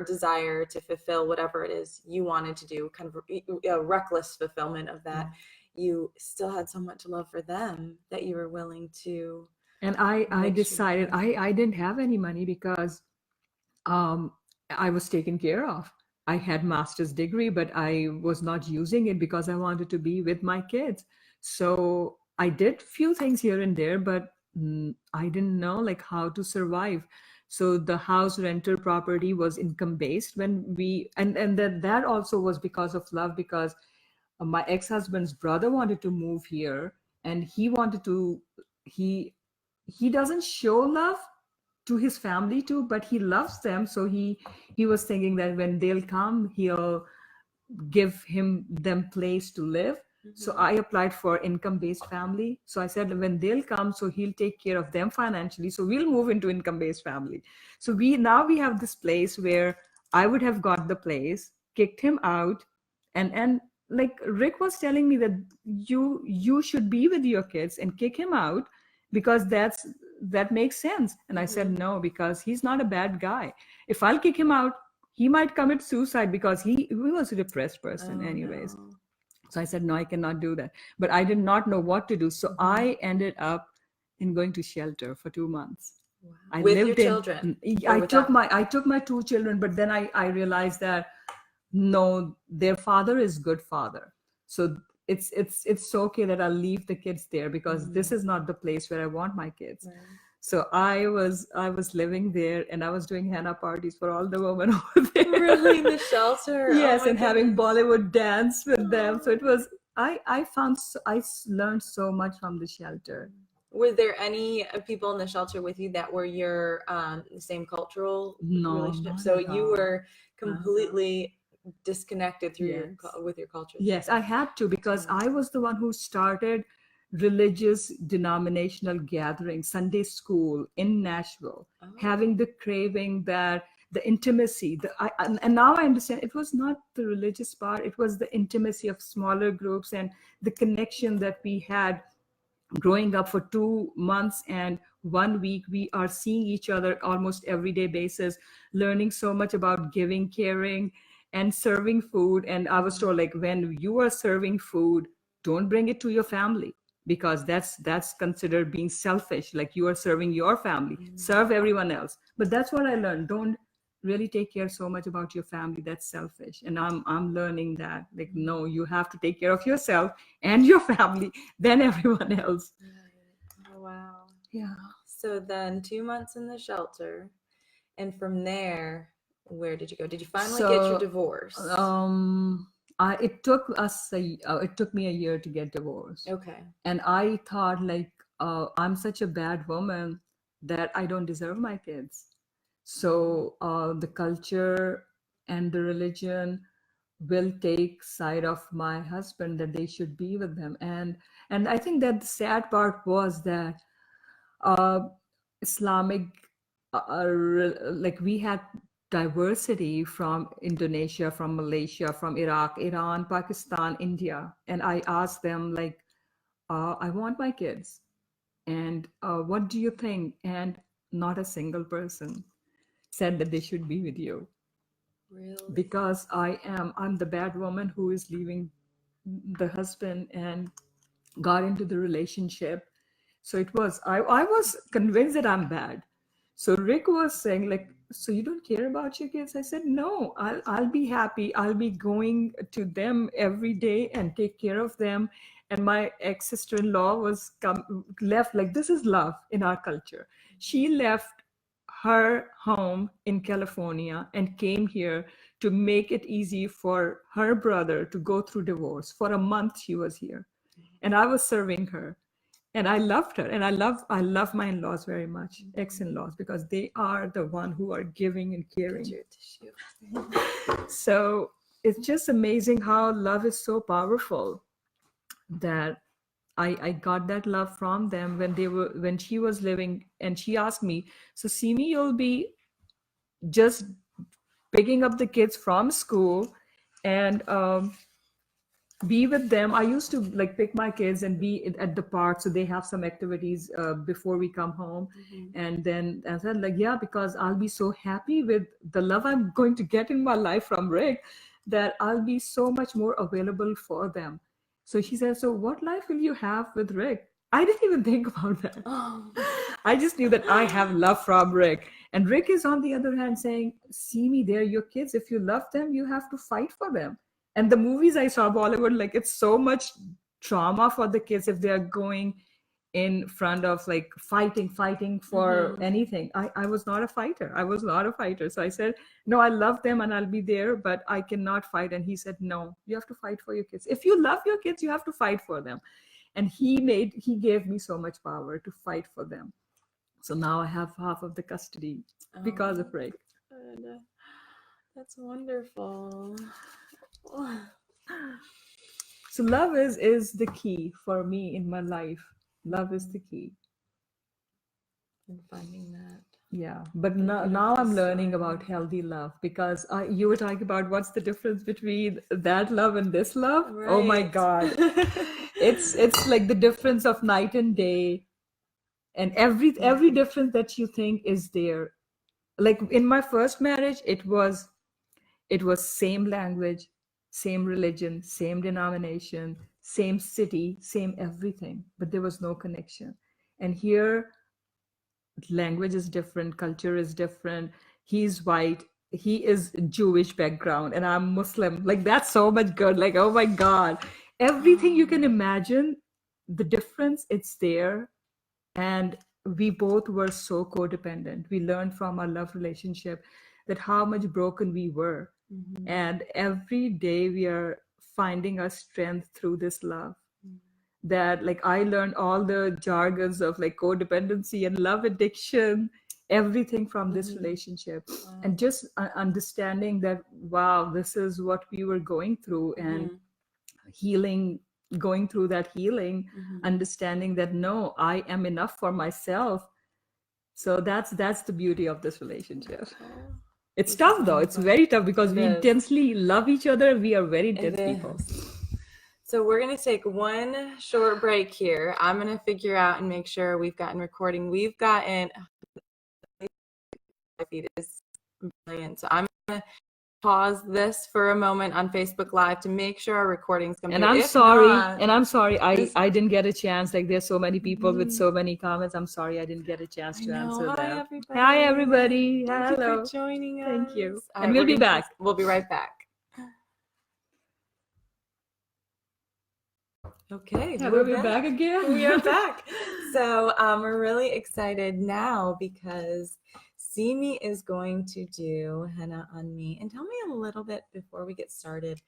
Speaker 1: desire to fulfill whatever it is you wanted to do, kind of a reckless fulfillment of that. You still had so much love for them that you were willing to.
Speaker 2: And I
Speaker 1: Make sure
Speaker 2: decided I didn't have any money because um, I was taken care of. I had master's degree, but I was not using it because I wanted to be with my kids. So I did few things here and there, but I didn't know like how to survive. So the house rental property was income based when we, and that also was because of love, because my ex-husband's brother wanted to move here, and he wanted to, he doesn't show love to his family too, but he loves them. So he was thinking that when they'll come, he'll give them place to live. So I applied for income-based family. So I said when they'll come, so he'll take care of them financially. So we'll move into income-based family. So we have this place where I would have got the place, kicked him out, and like Rick was telling me that you should be with your kids and kick him out because that makes sense. And I said, no, because he's not a bad guy. If I'll kick him out, he might commit suicide, because he was a depressed person anyways.
Speaker 1: No.
Speaker 2: So I said, no, I cannot do that. But I did not know what to do. So I ended up in going to shelter for 2 months.
Speaker 1: Wow.
Speaker 2: I
Speaker 1: With
Speaker 2: lived
Speaker 1: your children?
Speaker 2: I took my 2 children, but then I realized that no, their father is good father. So it's okay that I'll leave the kids there, because this is not the place where I want my kids.
Speaker 1: Right.
Speaker 2: So I was living there, and I was doing henna parties for all the women over there.
Speaker 1: Really, in the shelter?
Speaker 2: Yes,
Speaker 1: Oh my
Speaker 2: and having
Speaker 1: goodness.
Speaker 2: Bollywood dance with them. So it was, I learned so much from the shelter.
Speaker 1: Were there any people in the shelter with you that were your the same cultural
Speaker 2: No,
Speaker 1: relationship?
Speaker 2: not
Speaker 1: So
Speaker 2: at
Speaker 1: you
Speaker 2: all.
Speaker 1: were completely disconnected through
Speaker 2: Yes.
Speaker 1: with your culture.
Speaker 2: Yes, I had to, because I was the one who started religious denominational gatherings, Sunday school in Nashville, having the craving, that the intimacy, and now I understand it was not the religious part, it was the intimacy of smaller groups and the connection that we had growing up for 2 months and 1 week. We are seeing each other almost everyday basis, learning so much about giving, caring, and serving food. And I was told, like, when you are serving food, don't bring it to your family, because that's considered being selfish. Like, you are serving your family, serve everyone else. But that's what I learned. Don't really take care so much about your family. That's selfish. And I'm learning that, like, no, you have to take care of yourself and your family, then everyone else.
Speaker 1: Oh, wow.
Speaker 2: Yeah.
Speaker 1: So then 2 months in the shelter, and from there, where did you go? Did you finally get your divorce?
Speaker 2: It took me a year to get divorced.
Speaker 1: Okay.
Speaker 2: And I thought, like, I'm such a bad woman that I don't deserve my kids. So the culture and the religion will take side of my husband, that they should be with them. And I think that the sad part was that Islamic, like, we had diversity from Indonesia, from Malaysia, from Iraq, Iran, Pakistan, India. And I asked them, like, I want my kids. And what do you think? And not a single person said that they should be with you.
Speaker 1: Really?
Speaker 2: Because I'm the bad woman who is leaving the husband and got into the relationship. So it was, I was convinced that I'm bad. So Rick was saying, like, so you don't care about your kids? I said, no, I'll be happy. I'll be going to them every day and take care of them. And my ex-sister-in-law left, like, this is love in our culture. She left her home in California and came here to make it easy for her brother to go through divorce. For a month she was here, and I was serving her, and I loved her. And I love my in-laws very much, ex-in-laws, because they are the one who are giving and caring. So it's just amazing how love is so powerful, that I got that love from them when she was living. And she asked me, so Simi, you'll be just picking up the kids from school and be with them. I used to, like, pick my kids and be at the park, so they have some activities before we come home. And then I said, like, yeah, because I'll be so happy with the love I'm going to get in my life from Rick, that I'll be so much more available for them. So she said, so what life will you have with Rick? I didn't even think about that. I just knew that I have love from Rick. And Rick is, on the other hand, saying, see me, they're your kids. If you love them, you have to fight for them. And the movies I saw, Bollywood, like, it's so much trauma for the kids if they're going in front of, like, fighting for anything. I was not a fighter. So I said, no, I love them and I'll be there, but I cannot fight. And he said, no, you have to fight for your kids. If you love your kids, you have to fight for them. And he gave me so much power to fight for them. So now I have half of the custody because of Rick.
Speaker 1: Good. That's wonderful.
Speaker 2: So love is the key for me in my life. Love is the key.
Speaker 1: And finding that.
Speaker 2: Yeah, but now I'm learning about healthy love, because you were talking about what's the difference between that love and this love. Right. Oh my God. It's like the difference of night and day. And every difference that you think is there. Like in my first marriage, it was same language, same religion, same denomination, same city, same everything, but there was no connection. And here, language is different, culture is different. He's white, he is Jewish background, and I'm Muslim. Like that's so much good. Like, oh my God, everything you can imagine, the difference, it's there. And we both were so codependent. We learned from our love relationship that how much broken we were. And every day we are finding our strength through this love. That like I learned all the jargons of like codependency and love addiction, everything from this relationship. And just understanding that, wow, this is what we were going through, and healing, going through that healing, understanding that no, I am enough for myself. So that's the beauty of this relationship. It's tough though. It's very tough because we intensely love each other. We are very intense people.
Speaker 1: So we're going to take one short break here. I'm going to figure out and make sure we've gotten recording. We've gotten, my feed is brilliant. So I'm going to pause this for a moment on Facebook Live to make sure our recordings come
Speaker 2: And
Speaker 1: through.
Speaker 2: I'm sorry, I didn't get a chance. Like there's so many people with so many comments. I'm sorry I didn't get a chance to answer them. Hi everybody.
Speaker 1: Thank
Speaker 2: Hello.
Speaker 1: you for joining us.
Speaker 2: Thank you.
Speaker 1: All
Speaker 2: And
Speaker 1: right,
Speaker 2: we'll be back.
Speaker 1: We'll be right back. Okay,
Speaker 2: we're back again.
Speaker 1: We are back. So we're really excited now because Simi is going to do henna on me. And tell me a little bit before we get started,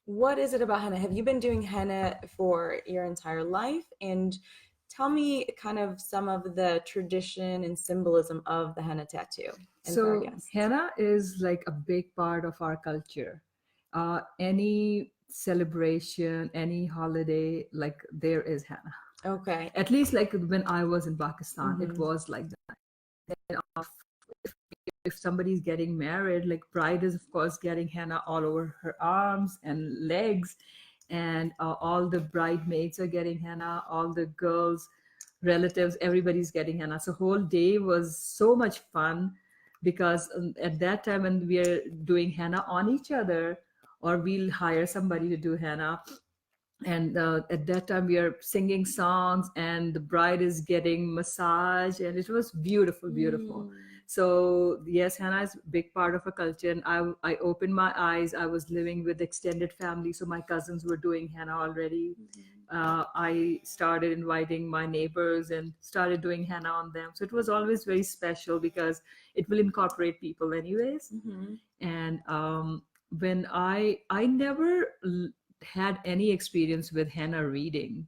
Speaker 1: what is it about henna? Have you been doing henna for your entire life? And tell me kind of some of the tradition and symbolism of the henna tattoo.
Speaker 2: So henna is like a big part of our culture. Any celebration, any holiday, like there is henna.
Speaker 1: Okay.
Speaker 2: At least like when I was in Pakistan, it was like that. And if somebody's getting married, like bride is of course getting henna all over her arms and legs, and all the bridesmaids are getting henna, all the girls, relatives, everybody's getting henna. So whole day was so much fun because at that time when we are doing henna on each other, or we'll hire somebody to do henna. And at that time we are singing songs and the bride is getting massage, and it was beautiful, beautiful. So yes, henna is a big part of our culture. And I opened my eyes. I was living with extended family, so my cousins were doing henna already. I started inviting my neighbors and started doing henna on them. So it was always very special because it will incorporate people anyways. And when I never had any experience with henna reading,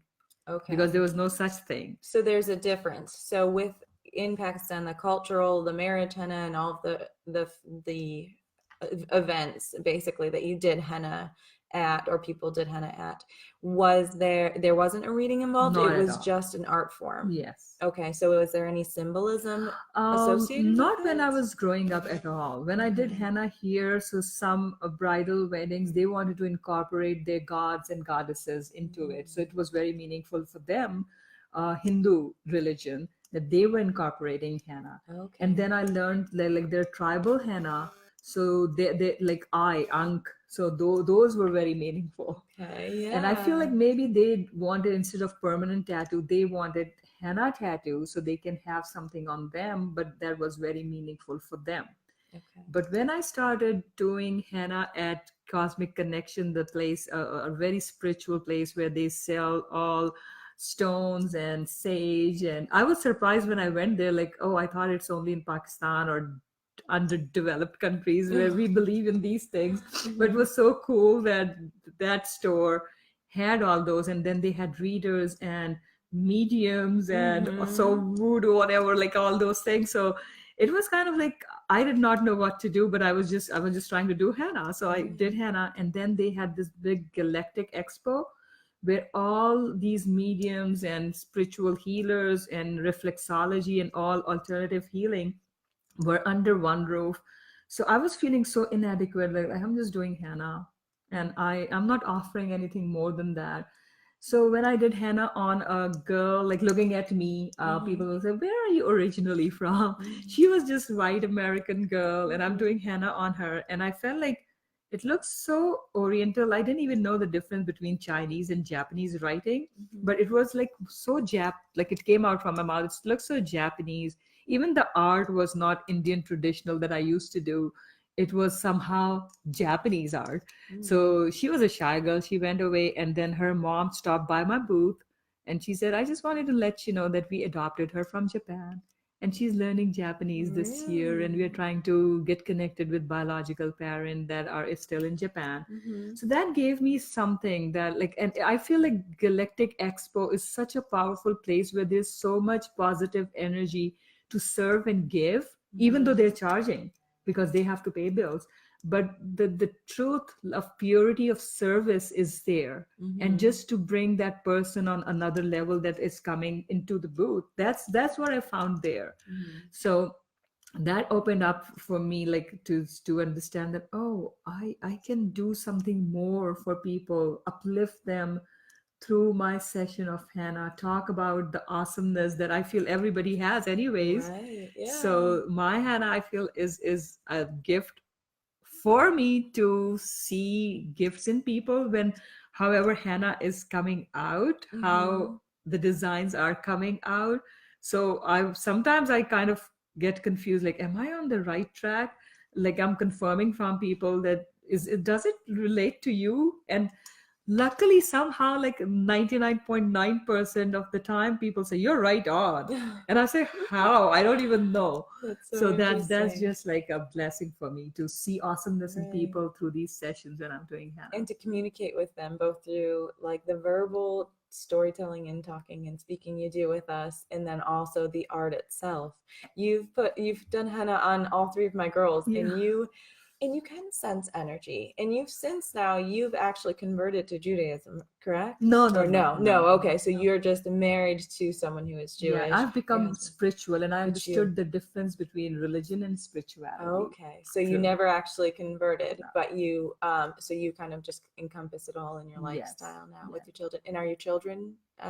Speaker 2: because there was no such thing.
Speaker 1: So there's a difference. So in Pakistan, the marriage henna and all of the events basically that you did henna at, or people did henna at, there wasn't a reading involved?
Speaker 2: Not
Speaker 1: it was
Speaker 2: at all.
Speaker 1: Just an art form?
Speaker 2: Yes.
Speaker 1: Okay, so was there any symbolism associated
Speaker 2: not
Speaker 1: with
Speaker 2: when
Speaker 1: it?
Speaker 2: I was growing up at all. When I did henna here, so some bridal weddings, they wanted to incorporate their gods and goddesses into it. So it was very meaningful for them, Hindu religion, that they were incorporating henna.
Speaker 1: Okay.
Speaker 2: And then I learned like their tribal henna. So they like Ankh. So those were very meaningful.
Speaker 1: Okay, yeah.
Speaker 2: And I feel like maybe they wanted, instead of permanent tattoo, they wanted henna tattoo so they can have something on them, but that was very meaningful for them.
Speaker 1: Okay.
Speaker 2: But when I started doing henna at Cosmic Connection, the place, a very spiritual place where they sell all stones and sage, and I was surprised when I went there, like, oh, I thought it's only in Pakistan or underdeveloped countries where we believe in these things. But it was so cool that that store had all those, and then they had readers and mediums and so voodoo, whatever, like all those things. So it was kind of like I did not know what to do, but I was just trying to do henna. So I did henna, and then they had this big galactic expo where all these mediums and spiritual healers and reflexology and all alternative healing were under one roof. So I was feeling so inadequate, like I'm just doing henna and I'm not offering anything more than that. So when I did henna on a girl, like looking at me, people will say, "Where are you originally from?" She was just white American girl, and I'm doing henna on her, and I felt like it looks so Oriental. I didn't even know the difference between Chinese and Japanese writing, but it was like so like it came out from my mouth. It looked so Japanese. Even the art was not Indian traditional that I used to do. It was somehow Japanese art. So she was a shy girl. She went away, and then her mom stopped by my booth and she said, "I just wanted to let you know that we adopted her from Japan and she's learning Japanese this year, and we're trying to get connected with biological parents that are still in Japan." So that gave me something that, like, and I feel like Galactic Expo is such a powerful place where there's so much positive energy to serve and give, even though they're charging because they have to pay bills. But the truth of purity of service is there. And just to bring that person on another level that is coming into the booth, that's what I found there. So that opened up for me, like, to understand that, oh, I can do something more for people, uplift them through my session of henna, talk about the awesomeness that I feel everybody has anyways.
Speaker 1: Right. Yeah.
Speaker 2: So my henna, I feel, is a gift for me to see gifts in people when, however, henna is coming out, how the designs are coming out. So I kind of get confused, like, am I on the right track? Like, I'm confirming from people that does it relate to you? And luckily, somehow, like 99.9% of the time, people say, "You're right on." And I say, "How? I don't even know."
Speaker 1: That's
Speaker 2: So that's
Speaker 1: interesting.
Speaker 2: just like a blessing for me to see awesomeness in people through these sessions when I'm doing henna.
Speaker 1: And to communicate with them both through like the verbal storytelling and talking and speaking you do with us, and then also the art itself. You've done henna on all three of my girls,
Speaker 2: Yeah.
Speaker 1: and you can sense energy. And you've actually converted to Judaism, correct?
Speaker 2: No,
Speaker 1: Or no. Okay, so you're just married to someone who is Jewish.
Speaker 2: Yeah, I've become
Speaker 1: Your husband.
Speaker 2: spiritual, and I
Speaker 1: But you-
Speaker 2: understood the difference between religion and spirituality.
Speaker 1: Okay, so you
Speaker 2: True.
Speaker 1: never actually converted,
Speaker 2: No.
Speaker 1: but so you kind of just encompass it all in your lifestyle now with your children. And are your children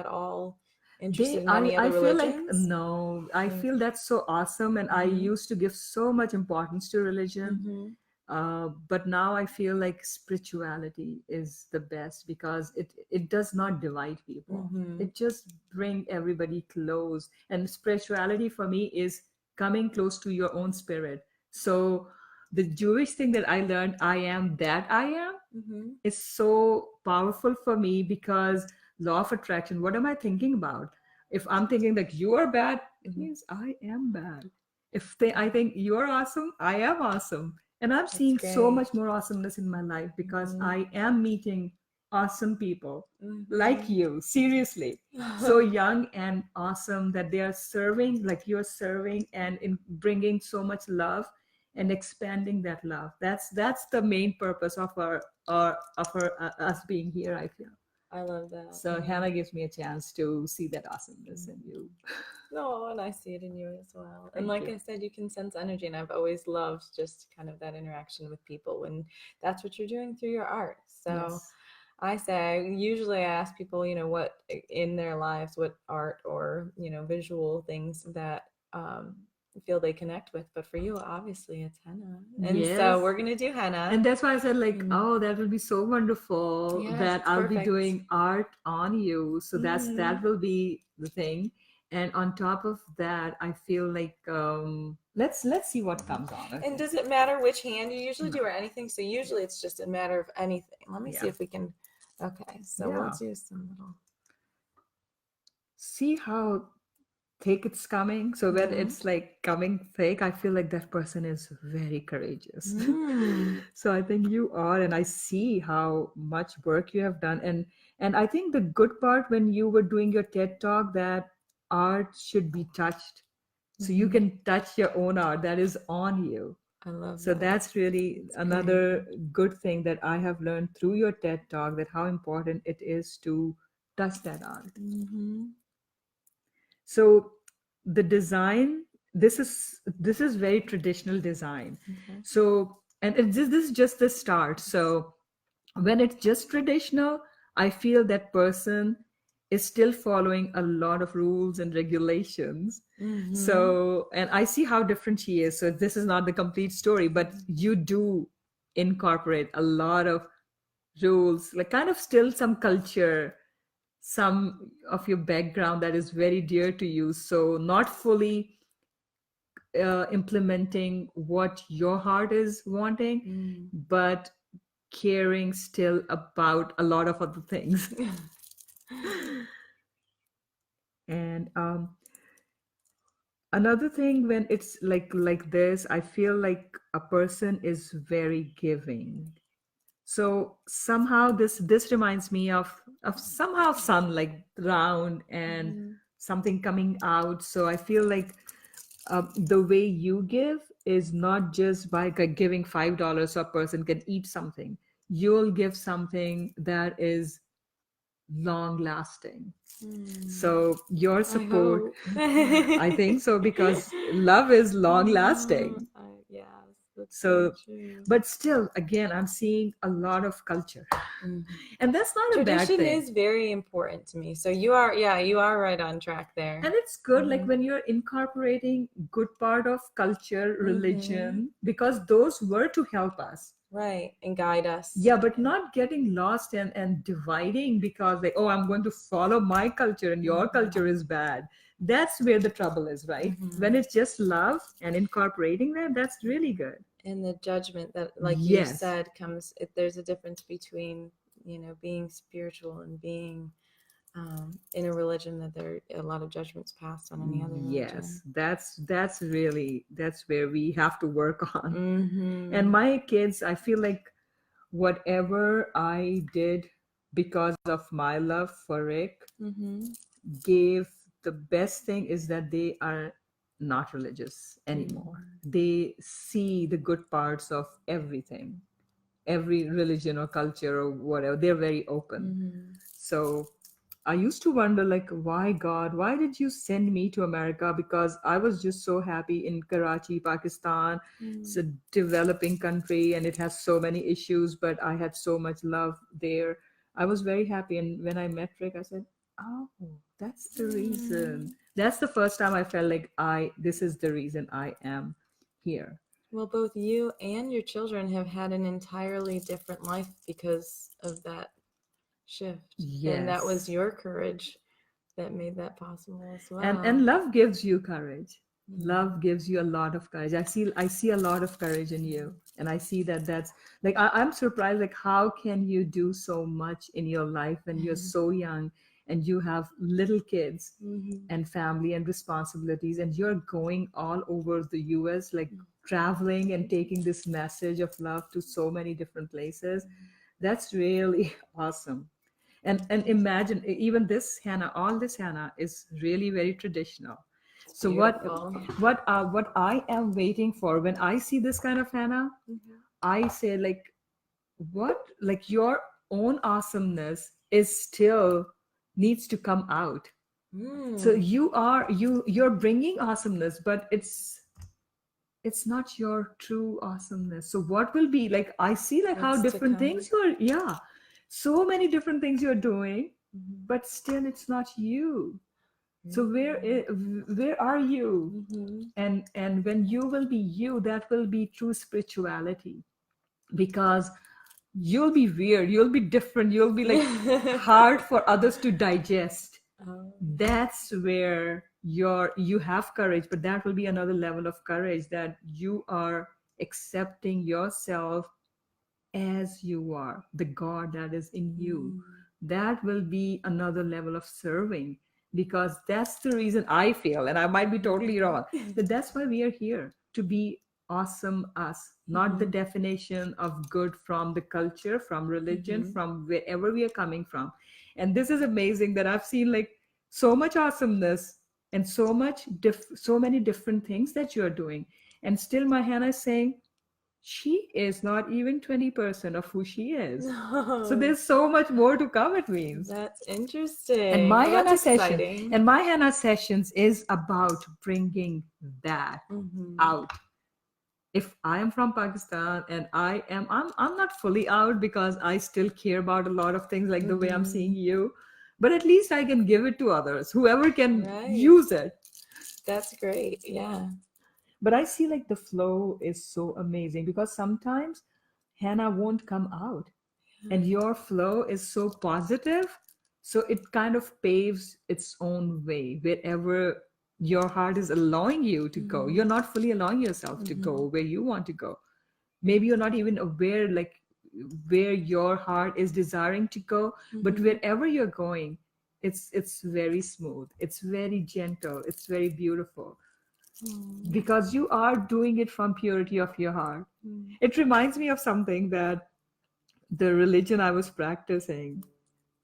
Speaker 1: at all interested in any other
Speaker 2: I feel like,
Speaker 1: religions?
Speaker 2: no, I feel that's so awesome, and I used to give so much importance to religion. But now I feel like spirituality is the best because it does not divide people. It just bring everybody close. And spirituality for me is coming close to your own spirit. So the Jewish thing that I learned, I am that I am, is so powerful for me because law of attraction, what am I thinking about? If I'm thinking that you are bad, it means I am bad. If I think you're awesome, I am awesome. And I'm seeing so much more awesomeness in my life because I am meeting awesome people like you, seriously. So young and awesome that they are serving, like you're serving, and in bringing so much love and expanding that love. That's the main purpose of us being here, I feel.
Speaker 1: I love that.
Speaker 2: So henna gives me a chance to see that awesomeness in you.
Speaker 1: Oh, and I see it in you as well.
Speaker 2: Thank
Speaker 1: And like
Speaker 2: you.
Speaker 1: I said, you can sense energy, and I've always loved just kind of that interaction with people when that's what you're doing through your art. So
Speaker 2: Yes.
Speaker 1: I say, usually I ask people, what in their lives, what art or, visual things that feel they connect with. But for you, obviously, it's henna. And so
Speaker 2: Yes.
Speaker 1: we're going to do henna.
Speaker 2: And that's why I said, like, oh, that will be so wonderful
Speaker 1: Yes,
Speaker 2: that
Speaker 1: it's
Speaker 2: I'll be
Speaker 1: perfect.
Speaker 2: doing art on you. So that will be the thing. And on top of that, I feel like let's see what comes on. Okay.
Speaker 1: And does it matter which hand you usually do or anything? So usually it's just a matter of anything. Let me see if we can. Okay, so we'll do some little.
Speaker 2: See how thick it's coming. So when it's like coming thick, I feel like that person is very courageous. So I think you are, and I see how much work you have done. And I think the good part when you were doing your TED talk, that art should be touched. So you can touch your own art that is on you.
Speaker 1: I love
Speaker 2: so
Speaker 1: that.
Speaker 2: that's really another good thing that I have learned through your TED talk, that how important it is to touch that art. So the design, this is very traditional design. So, and this is just the start. So when it's just traditional, I feel that person is still following a lot of rules and regulations.
Speaker 1: Mm-hmm.
Speaker 2: So, and I see how different she is. So this is not the complete story, but you do incorporate a lot of rules, like kind of still some culture, some of your background that is very dear to you. So not fully implementing what your heart is wanting, but caring still about a lot of other things. And another thing, when it's like this, I feel like a person is very giving. So somehow this reminds me of somehow sun, like round and something coming out. So I feel like the way you give is not just by giving $5 so a person can eat something. You'll give something that is long lasting. So your support, I think so, because love is long lasting.
Speaker 1: Yes, that's
Speaker 2: So,
Speaker 1: true.
Speaker 2: but still, again, I'm seeing a lot of culture, and that's not a bad
Speaker 1: Tradition
Speaker 2: thing.
Speaker 1: is very important to me. So you are right on track there.
Speaker 2: And it's good, like when you're incorporating good part of culture, religion, because those were to help us.
Speaker 1: Right, and guide us.
Speaker 2: Yeah, but not getting lost and dividing because like, oh, I'm going to follow my culture and your culture is bad. That's where the trouble is, right? When it's just love and incorporating that, that's really good.
Speaker 1: And the judgment that, like you said, comes. There's a difference between being spiritual and being in a religion that there are a lot of judgments passed on any other religion.
Speaker 2: Yes, that's where we have to work on. And my kids, I feel like whatever I did because of my love for Rick gave, the best thing is that they are not religious anymore. They see the good parts of everything, every religion or culture or whatever. They're very open. So I used to wonder, like, why God, why did you send me to America? Because I was just so happy in Karachi, Pakistan. It's a developing country and it has so many issues, but I had so much love there. I was very happy. And when I met Rick, I said, oh, that's the reason. That's the first time I felt like this is the reason I am here.
Speaker 1: Well, both you and your children have had an entirely different life because of that shift.
Speaker 2: Yes.
Speaker 1: And that was your courage that made that possible as well.
Speaker 2: And love gives you courage. Love gives you a lot of courage. I see a lot of courage in you. And I see that's like, I'm surprised, like, how can you do so much in your life when you're so young and you have little kids and family and responsibilities, and you're going all over the US, like traveling and taking this message of love to so many different places. That's really awesome. And imagine, even this henna, all this henna is really very traditional. So what I am waiting for when I see this kind of henna, I say, like, what, like, your own awesomeness is still needs to come out. So you're bringing awesomeness, but it's not your true awesomeness. So what will be, like, I see, like, how different things you're, so many different things you're doing, but still it's not you. So where are you? And when you will be you, that will be true spirituality, because you'll be weird, you'll be different, you'll be like hard for others to digest. That's where you have courage, but that will be another level of courage, that you are accepting yourself as you are, the God that is in you. That will be another level of serving, because that's the reason I feel, and I might be totally wrong, but that's why we are here, to be awesome us, not the definition of good from the culture, from religion, from wherever we are coming from. And this is amazing that I've seen, like, so much awesomeness and so many different things that you're doing, and still my Hannah is saying she is not even 20% of who she is. So there's so much more to come, it means.
Speaker 1: That's interesting.
Speaker 2: And my Hannah sessions is about bringing that out. If I am from Pakistan and I'm not fully out, because I still care about a lot of things, like the way I'm seeing you, but at least I can give it to others, whoever can
Speaker 1: Right.
Speaker 2: use it.
Speaker 1: That's great. Yeah.
Speaker 2: But I see like the flow is so amazing because sometimes Hannah won't come out, and your flow is so positive. So it kind of paves its own way wherever your heart is allowing you to go. You're not fully allowing yourself to go where you want to go. Maybe you're not even aware like where your heart is desiring to go, but wherever you're going, it's very smooth, it's very gentle, it's very beautiful because you are doing it from purity of your heart. It reminds me of something that the religion I was practicing,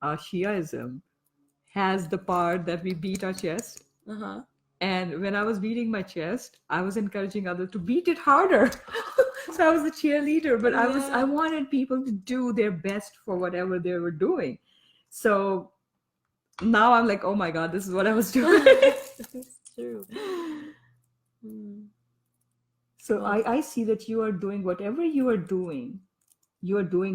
Speaker 2: Shiaism, has the part that we beat our chest.
Speaker 1: Uh-huh.
Speaker 2: And when I was beating my chest, I was encouraging others to beat it harder. So I was the cheerleader, but I wanted people to do their best for whatever they were doing. So now I'm like, oh my God, this is what I was doing.
Speaker 1: It's true.
Speaker 2: So
Speaker 1: Well,
Speaker 2: I see that you are doing whatever you are doing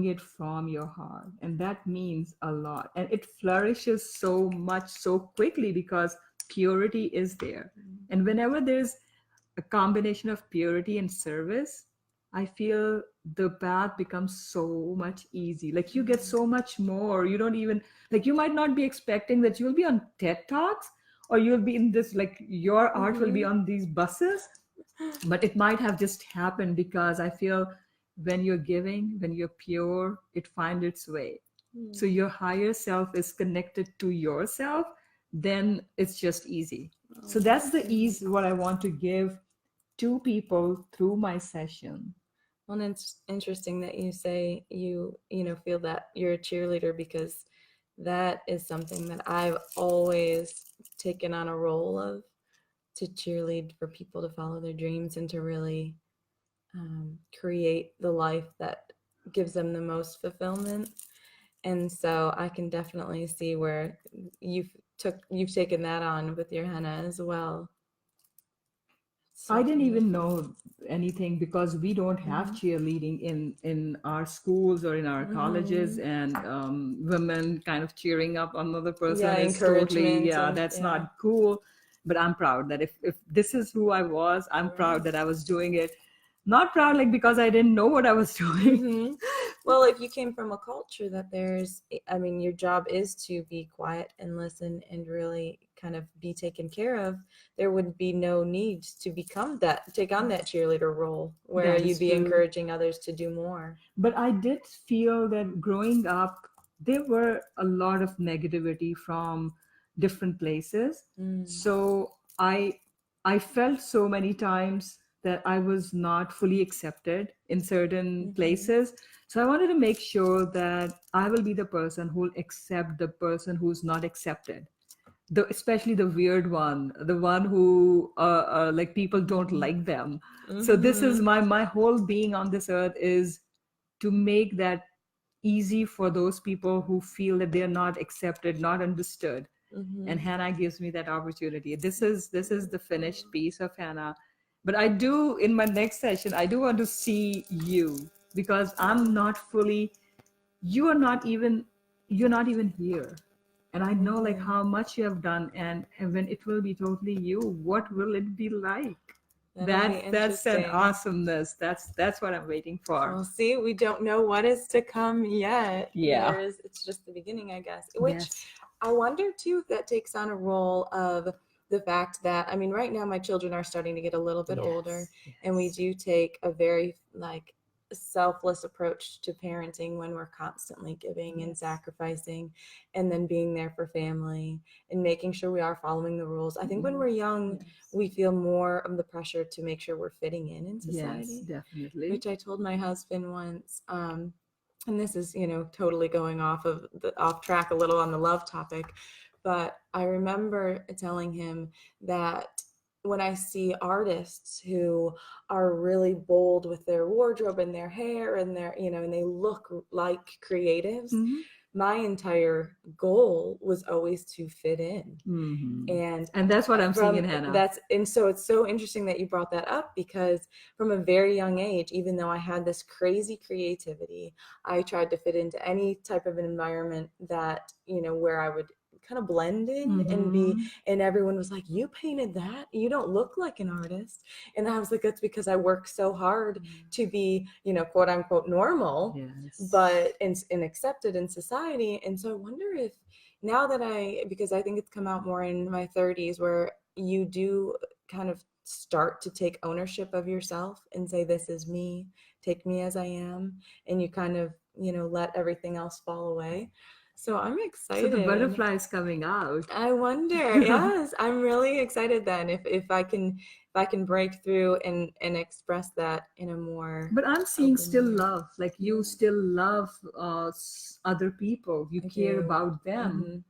Speaker 2: it from your heart. And that means a lot. And it flourishes so much so quickly because purity is there. And whenever there's a combination of purity and service, I feel the path becomes so much easy. Like you get so much more. You don't even, like, you might not be expecting that you'll be on TED Talks or you'll be in this, like, your art will be on these buses, but it might have just happened because I feel when you're giving, when you're pure, it finds its way. So your higher self is connected to yourself, then it's just easy. So that's the ease what I want to give to people through my session.
Speaker 1: Well, and it's interesting that you say you feel that you're a cheerleader, because that is something that I've always taken on a role of, to cheerlead for people to follow their dreams and to really create the life that gives them the most fulfillment. And so I can definitely see where you've taken that on with your henna as well. So
Speaker 2: I didn't even
Speaker 1: beautiful.
Speaker 2: know anything because we don't have cheerleading in our schools or in our colleges, and women kind of cheering up another person
Speaker 1: Yeah,
Speaker 2: is totally,
Speaker 1: encouragement and
Speaker 2: that's not cool. But I'm proud that if this is who I was, I'm proud that I was doing it. Not proud like because I didn't know what I was doing.
Speaker 1: Well, if you came from a culture that your job is to be quiet and listen and really kind of be taken care of, there would be no need to take on that cheerleader role where
Speaker 2: That
Speaker 1: you'd
Speaker 2: is
Speaker 1: be
Speaker 2: true.
Speaker 1: encouraging others to do more.
Speaker 2: But I did feel that growing up, there were a lot of negativity from different places. So I felt so many times that I was not fully accepted in certain places. So I wanted to make sure that I will be the person who will accept the person who's not accepted. Especially the weird one, the one who like people don't like them. So this is my whole being on this earth is to make that easy for those people who feel that they're not accepted, not understood. And Hannah gives me that opportunity. This is the finished piece of Hannah. But I do, in my next session, I do want to see you because I'm not fully, you are not even, you're not even here. And I know like how much you have done, and when it will be totally you, what will it be like? That's an
Speaker 1: interesting.
Speaker 2: awesomeness. That's what I'm waiting for.
Speaker 1: Well, see, we don't know what is to come yet.
Speaker 2: Yeah.
Speaker 1: It's just the beginning, I guess. Which
Speaker 2: Yes.
Speaker 1: I wonder too if that takes on a role of the fact that, right now my children are starting to get a little bit older, and we do take a very selfless approach to parenting when we're constantly giving and sacrificing and then being there for family and making sure we are following the rules. I think when we're young, we feel more of the pressure to make sure we're fitting in society.
Speaker 2: Yes, definitely.
Speaker 1: Which I told my husband once, and this is, totally going off track a little on the love topic, but I remember telling him that when I see artists who are really bold with their wardrobe and their hair and and they look like creatives, my entire goal was always to fit in.
Speaker 2: And that's what I'm seeing in Hannah.
Speaker 1: So it's so interesting that you brought that up, because from a very young age, even though I had this crazy creativity, I tried to fit into any type of an environment that, where I would kind of blend in and be, and everyone was like, you painted that? You don't look like an artist. And I was like, that's because I work so hard to be, you know, quote unquote normal,
Speaker 2: Yes.
Speaker 1: but and accepted in society. And so I wonder if now that because I think it's come out more in my 30s, where you do kind of start to take ownership of yourself and say, this is me, take me as I am, and you kind of, you know, let everything else fall away. So I'm excited.
Speaker 2: So the butterfly is coming out.
Speaker 1: I wonder. Yes, I'm really excited then if I can break through and express that in a more.
Speaker 2: But I'm seeing
Speaker 1: open
Speaker 2: still
Speaker 1: way.
Speaker 2: love, like you still love other people, you
Speaker 1: I
Speaker 2: care
Speaker 1: do.
Speaker 2: about them.
Speaker 1: Mhm.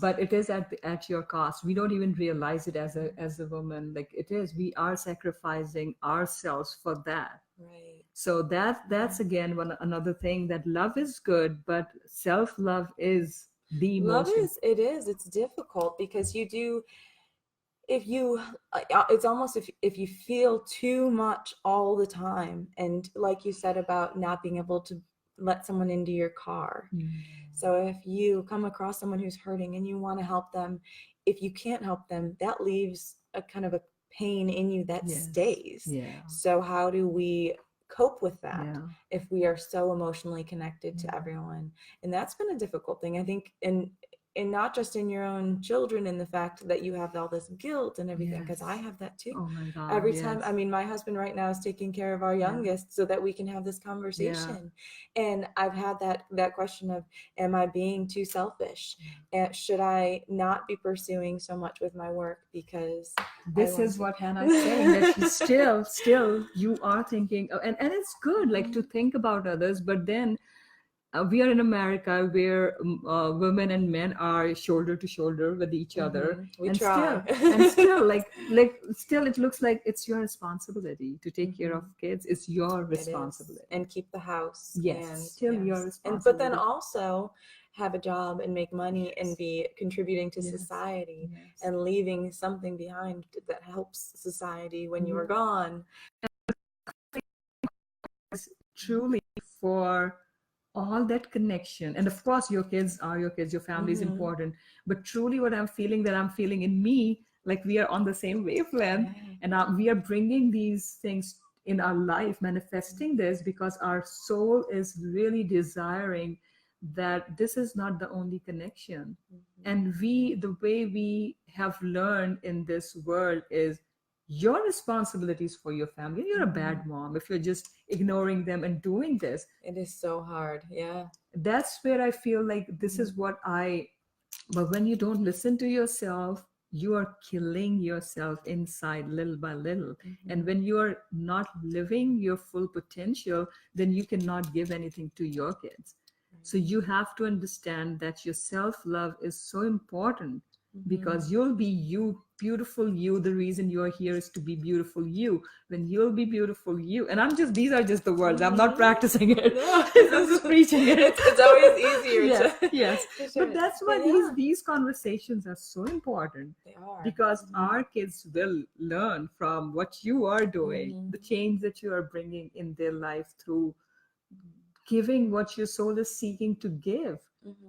Speaker 2: But it is at your cost. We don't even realize it as a woman. Like it is, we are sacrificing ourselves for that.
Speaker 1: Right.
Speaker 2: So that's again another thing, that love is good, but self-love is the
Speaker 1: Love
Speaker 2: most
Speaker 1: is, it is, it's difficult because you do, if you it's almost if you feel too much all the time, and like you said about not being able to let someone into your car. So if you come across someone who's hurting and you want to help them, if you can't help them, that leaves a kind of a pain in you that
Speaker 2: Yes.
Speaker 1: stays.
Speaker 2: Yeah.
Speaker 1: So how do we cope with that
Speaker 2: Yeah.
Speaker 1: if we are so emotionally connected to everyone? And that's been a difficult thing, I think, and not just in your own children, in the fact that you have all this guilt and everything, because
Speaker 2: Yes.
Speaker 1: I have that too.
Speaker 2: Oh my God.
Speaker 1: Every
Speaker 2: yes.
Speaker 1: time, I mean, my husband right now is taking care of our youngest so that we can have this conversation. And I've had that question of, am I being too selfish? And should I not be pursuing so much with my work because
Speaker 2: This is what Hannah is saying, that you still you are thinking, and it's good, like to think about others, but then we are in America where women and men are shoulder to shoulder with each other.
Speaker 1: We
Speaker 2: and
Speaker 1: try.
Speaker 2: still like still it looks like it's your responsibility to take care of kids. It's your responsibility.
Speaker 1: And keep the house.
Speaker 2: Yes,
Speaker 1: and
Speaker 2: still your
Speaker 1: and but then
Speaker 2: responsibility.
Speaker 1: also have a job and make money and be contributing to society and leaving something behind that helps society when you are gone.
Speaker 2: Truly for all that connection, and of course your kids are your kids, your family is important, but truly what I'm feeling in me, like we are on the same wavelength, and we are bringing these things in our life, manifesting this, because our soul is really desiring that this is not the only connection. And the way we have learned in this world is your responsibilities for your family. You're a bad mom if you're just ignoring them and doing this.
Speaker 1: It is so hard. Yeah.
Speaker 2: That's where I feel like this is what but when you don't listen to yourself, you are killing yourself inside little by little. And when you are not living your full potential, then you cannot give anything to your kids. So you have to understand that your self-love is so important, because you'll be you, beautiful you. The reason you're here is to be beautiful you. When you'll be beautiful you, and these are just the words, I'm not practicing it.
Speaker 1: No.
Speaker 2: I'm just preaching it.
Speaker 1: It's always easier.
Speaker 2: Yes.
Speaker 1: To share
Speaker 2: But
Speaker 1: it.
Speaker 2: that's why these conversations are so important.
Speaker 1: They are.
Speaker 2: Because our kids will learn from what you are doing, the change that you are bringing in their life through giving what your soul is seeking to give.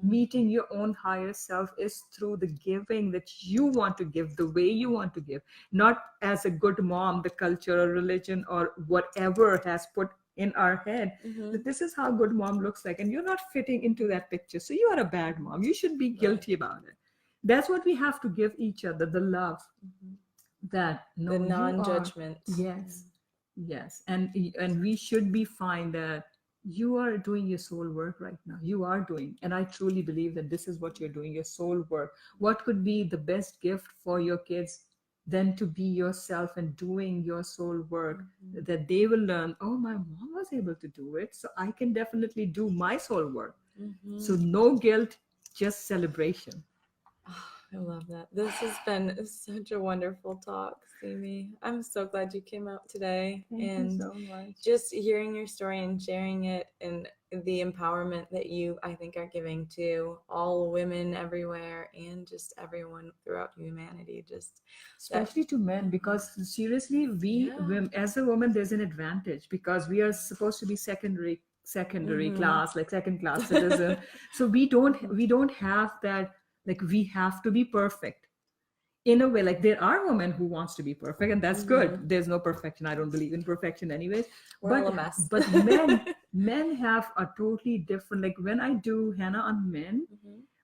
Speaker 2: Meeting your own higher self is through the giving that you want to give, the way you want to give, not as a good mom, the culture or religion or whatever has put in our head that this is how good mom looks like, and you're not fitting into that picture, so you are a bad mom, you should be guilty about it. That's what we have to give each other, the love, that no,
Speaker 1: the non-judgment.
Speaker 2: Yes, and we should be fine that you are doing your soul work right now. You are doing, and I truly believe that this is what you're doing, your soul work. What could be the best gift for your kids than to be yourself and doing your soul work, that they will learn, oh, my mom was able to do it, so I can definitely do my soul work. So no guilt, just celebration.
Speaker 1: Oh, I love that. This has been such a wonderful talk, Simi. I'm so glad you came out today.
Speaker 2: Thank you so much.
Speaker 1: Just hearing your story and sharing it, and the empowerment that you, I think, are giving to all women everywhere and just everyone throughout humanity. Just
Speaker 2: especially to men, because seriously, we as a woman, there's an advantage because we are supposed to be secondary class, like second class citizen. So we don't have that like we have to be perfect in a way. Like there are women who wants to be perfect, and that's good. There's no perfection. I don't believe in perfection anyways.
Speaker 1: We're all a mess.
Speaker 2: But men have a totally different, like when I do henna on men,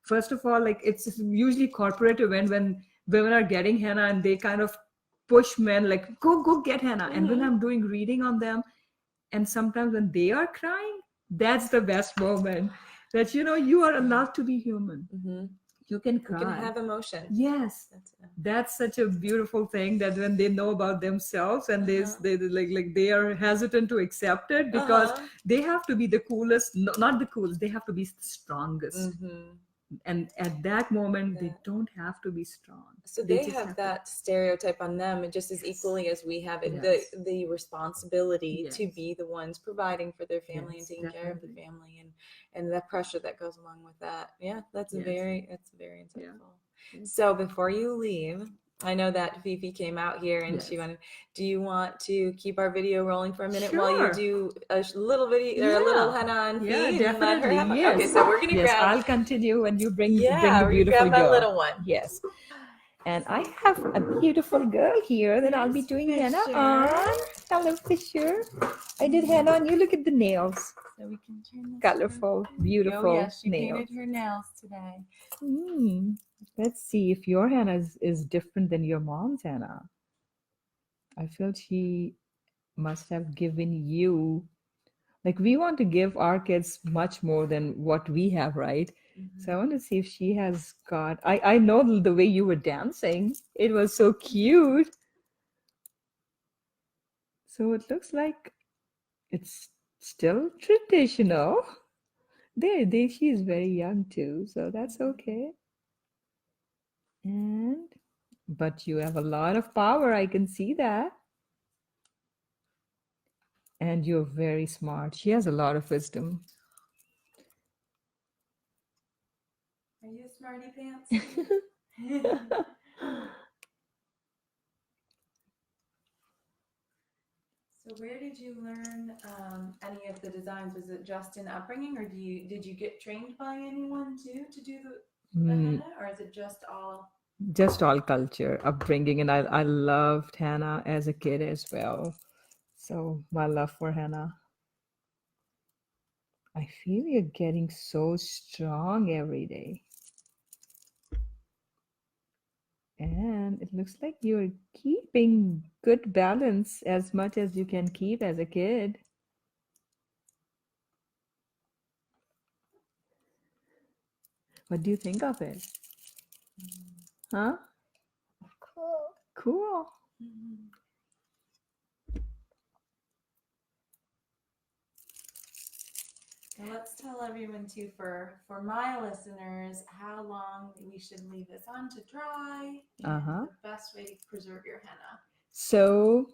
Speaker 2: first of all, like it's usually corporate event when women are getting henna and they kind of push men like go get henna. And when I'm doing reading on them, and sometimes when they are crying, that's the best moment, that you are allowed to be human. You can cry.
Speaker 1: You can have emotion.
Speaker 2: Yes, that's such a beautiful thing, that when they know about themselves and they like they are hesitant to accept it, because they have to be the coolest, not the coolest, they have to be the strongest. And at that moment, they don't have to be strong.
Speaker 1: So they have that stereotype on them, just as equally as we have it, the responsibility to be the ones providing for their family and taking care of the family, and the pressure that goes along with that. Yeah, that's very insightful. So before you leave, I know that Fifi came out here and she wanted. Do you want to keep our video rolling for a minute while you do a little video or a little henna on Fifi?
Speaker 2: Yeah, definitely. Yes.
Speaker 1: Okay, so we're gonna grab.
Speaker 2: I'll continue when you bring the
Speaker 1: we're
Speaker 2: beautiful
Speaker 1: grab my
Speaker 2: girl.
Speaker 1: little one.
Speaker 2: Yes. And I have a beautiful girl here that I'll be doing henna on. Hello, Fisher. I did henna on you. Look at the nails.
Speaker 1: So we can turn this
Speaker 2: Colorful, beautiful
Speaker 1: Oh, yes, she
Speaker 2: nails.
Speaker 1: painted her nails today.
Speaker 2: Let's see if your henna is different than your mom's henna. I feel she must have given you, like we want to give our kids much more than what we have, right? So I want to see if she has got, I know the way you were dancing. It was so cute. So it looks like it's still traditional. She is very young too, so that's okay. But you have a lot of power, I can see that. And you're very smart. She has a lot of wisdom.
Speaker 1: Are you a smarty pants? So where did you learn any of the designs? Was it just in upbringing, or did you get trained by anyone too to do the henna, or is it just all?
Speaker 2: Just all culture, upbringing, and I loved henna as a kid as well. So my love for henna. I feel you're getting so strong every day. And it looks like you're keeping good balance as much as you can keep as a kid. What do you think of it? Huh? Cool.
Speaker 1: So let's tell everyone too, for my listeners, how long we should leave this on to dry, and the best way to preserve your henna.
Speaker 2: So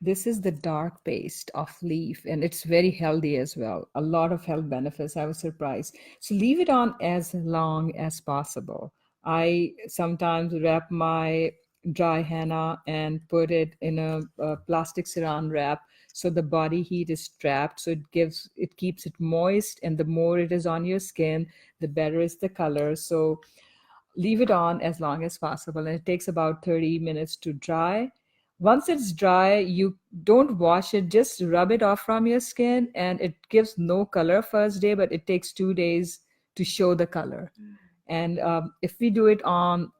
Speaker 2: this is the dark paste of leaf, and it's very healthy as well. A lot of health benefits. I was surprised. So leave it on as long as possible. I sometimes wrap my dry henna and put it in a plastic saran wrap, so the body heat is trapped, so it keeps it moist, and the more it is on your skin, the better is the color. So leave it on as long as possible, and it takes about 30 minutes to dry. Once it's dry, you don't wash it, just rub it off from your skin, and it gives no color first day, but it takes 2 days to show the color. And if we do it on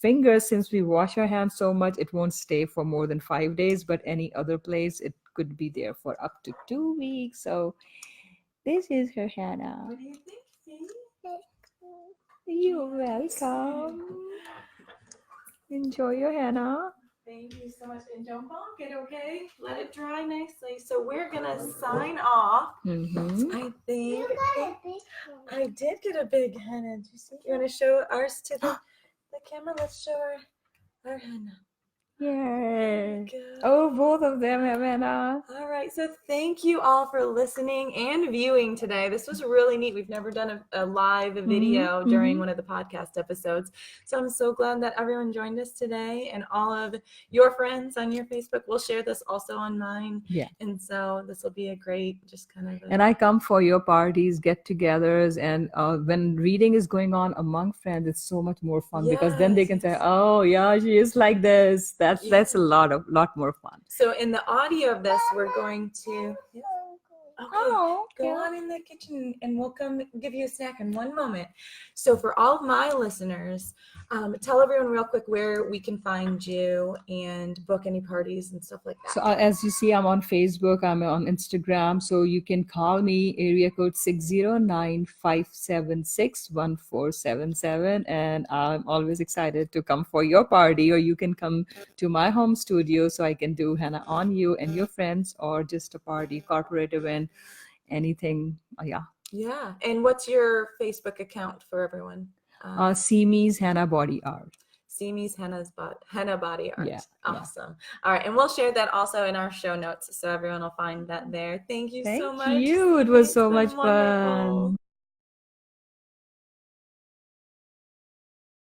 Speaker 2: fingers, since we wash our hands so much, it won't stay for more than 5 days, but any other place, it could be there for up to 2 weeks. So this is her henna.
Speaker 1: What do you think, Steve?
Speaker 2: You're welcome. Enjoy your henna.
Speaker 1: Thank you so much. And don't bonk it, okay? Let it dry nicely. So we're going to sign off. I think I did get a big henna. Do you see? You want to show ours to the camera? Let's show our henna.
Speaker 2: Yay.
Speaker 1: Good.
Speaker 2: Oh, both of them, Hannah.
Speaker 1: All right, so thank you all for listening and viewing today. This was really neat. We've never done a live video during one of the podcast episodes. So I'm so glad that everyone joined us today, and all of your friends on your Facebook. We'll share this also on mine.
Speaker 2: Yeah.
Speaker 1: And so this will be a great, just kind of.
Speaker 2: And I come for your parties, get-togethers, and when reading is going on among friends, it's so much more fun because then they can say, "Oh, yeah, she is like this." That's a lot more fun.
Speaker 1: So in the audio of this, we're going to. Yeah. Okay, go on in the kitchen and we'll come give you a snack in one moment. So for all of my listeners, tell everyone real quick where we can find you and book any parties and stuff like that.
Speaker 2: So as you see, I'm on Facebook, I'm on Instagram. So you can call me, area code 609-576-1477. And I'm always excited to come for your party, or you can come to my home studio so I can do henna on you and your friends, or just a party, corporate event, anything. Yeah.
Speaker 1: Yeah. And what's your Facebook account for everyone?
Speaker 2: Simi's Henna Body Art.
Speaker 1: Simi's Henna Body Art.
Speaker 2: Yeah,
Speaker 1: awesome. All right. And we'll share that also in our show notes so everyone will find that there. Thank you so much.
Speaker 2: Thank you. It was so much
Speaker 1: wonderful.
Speaker 2: fun.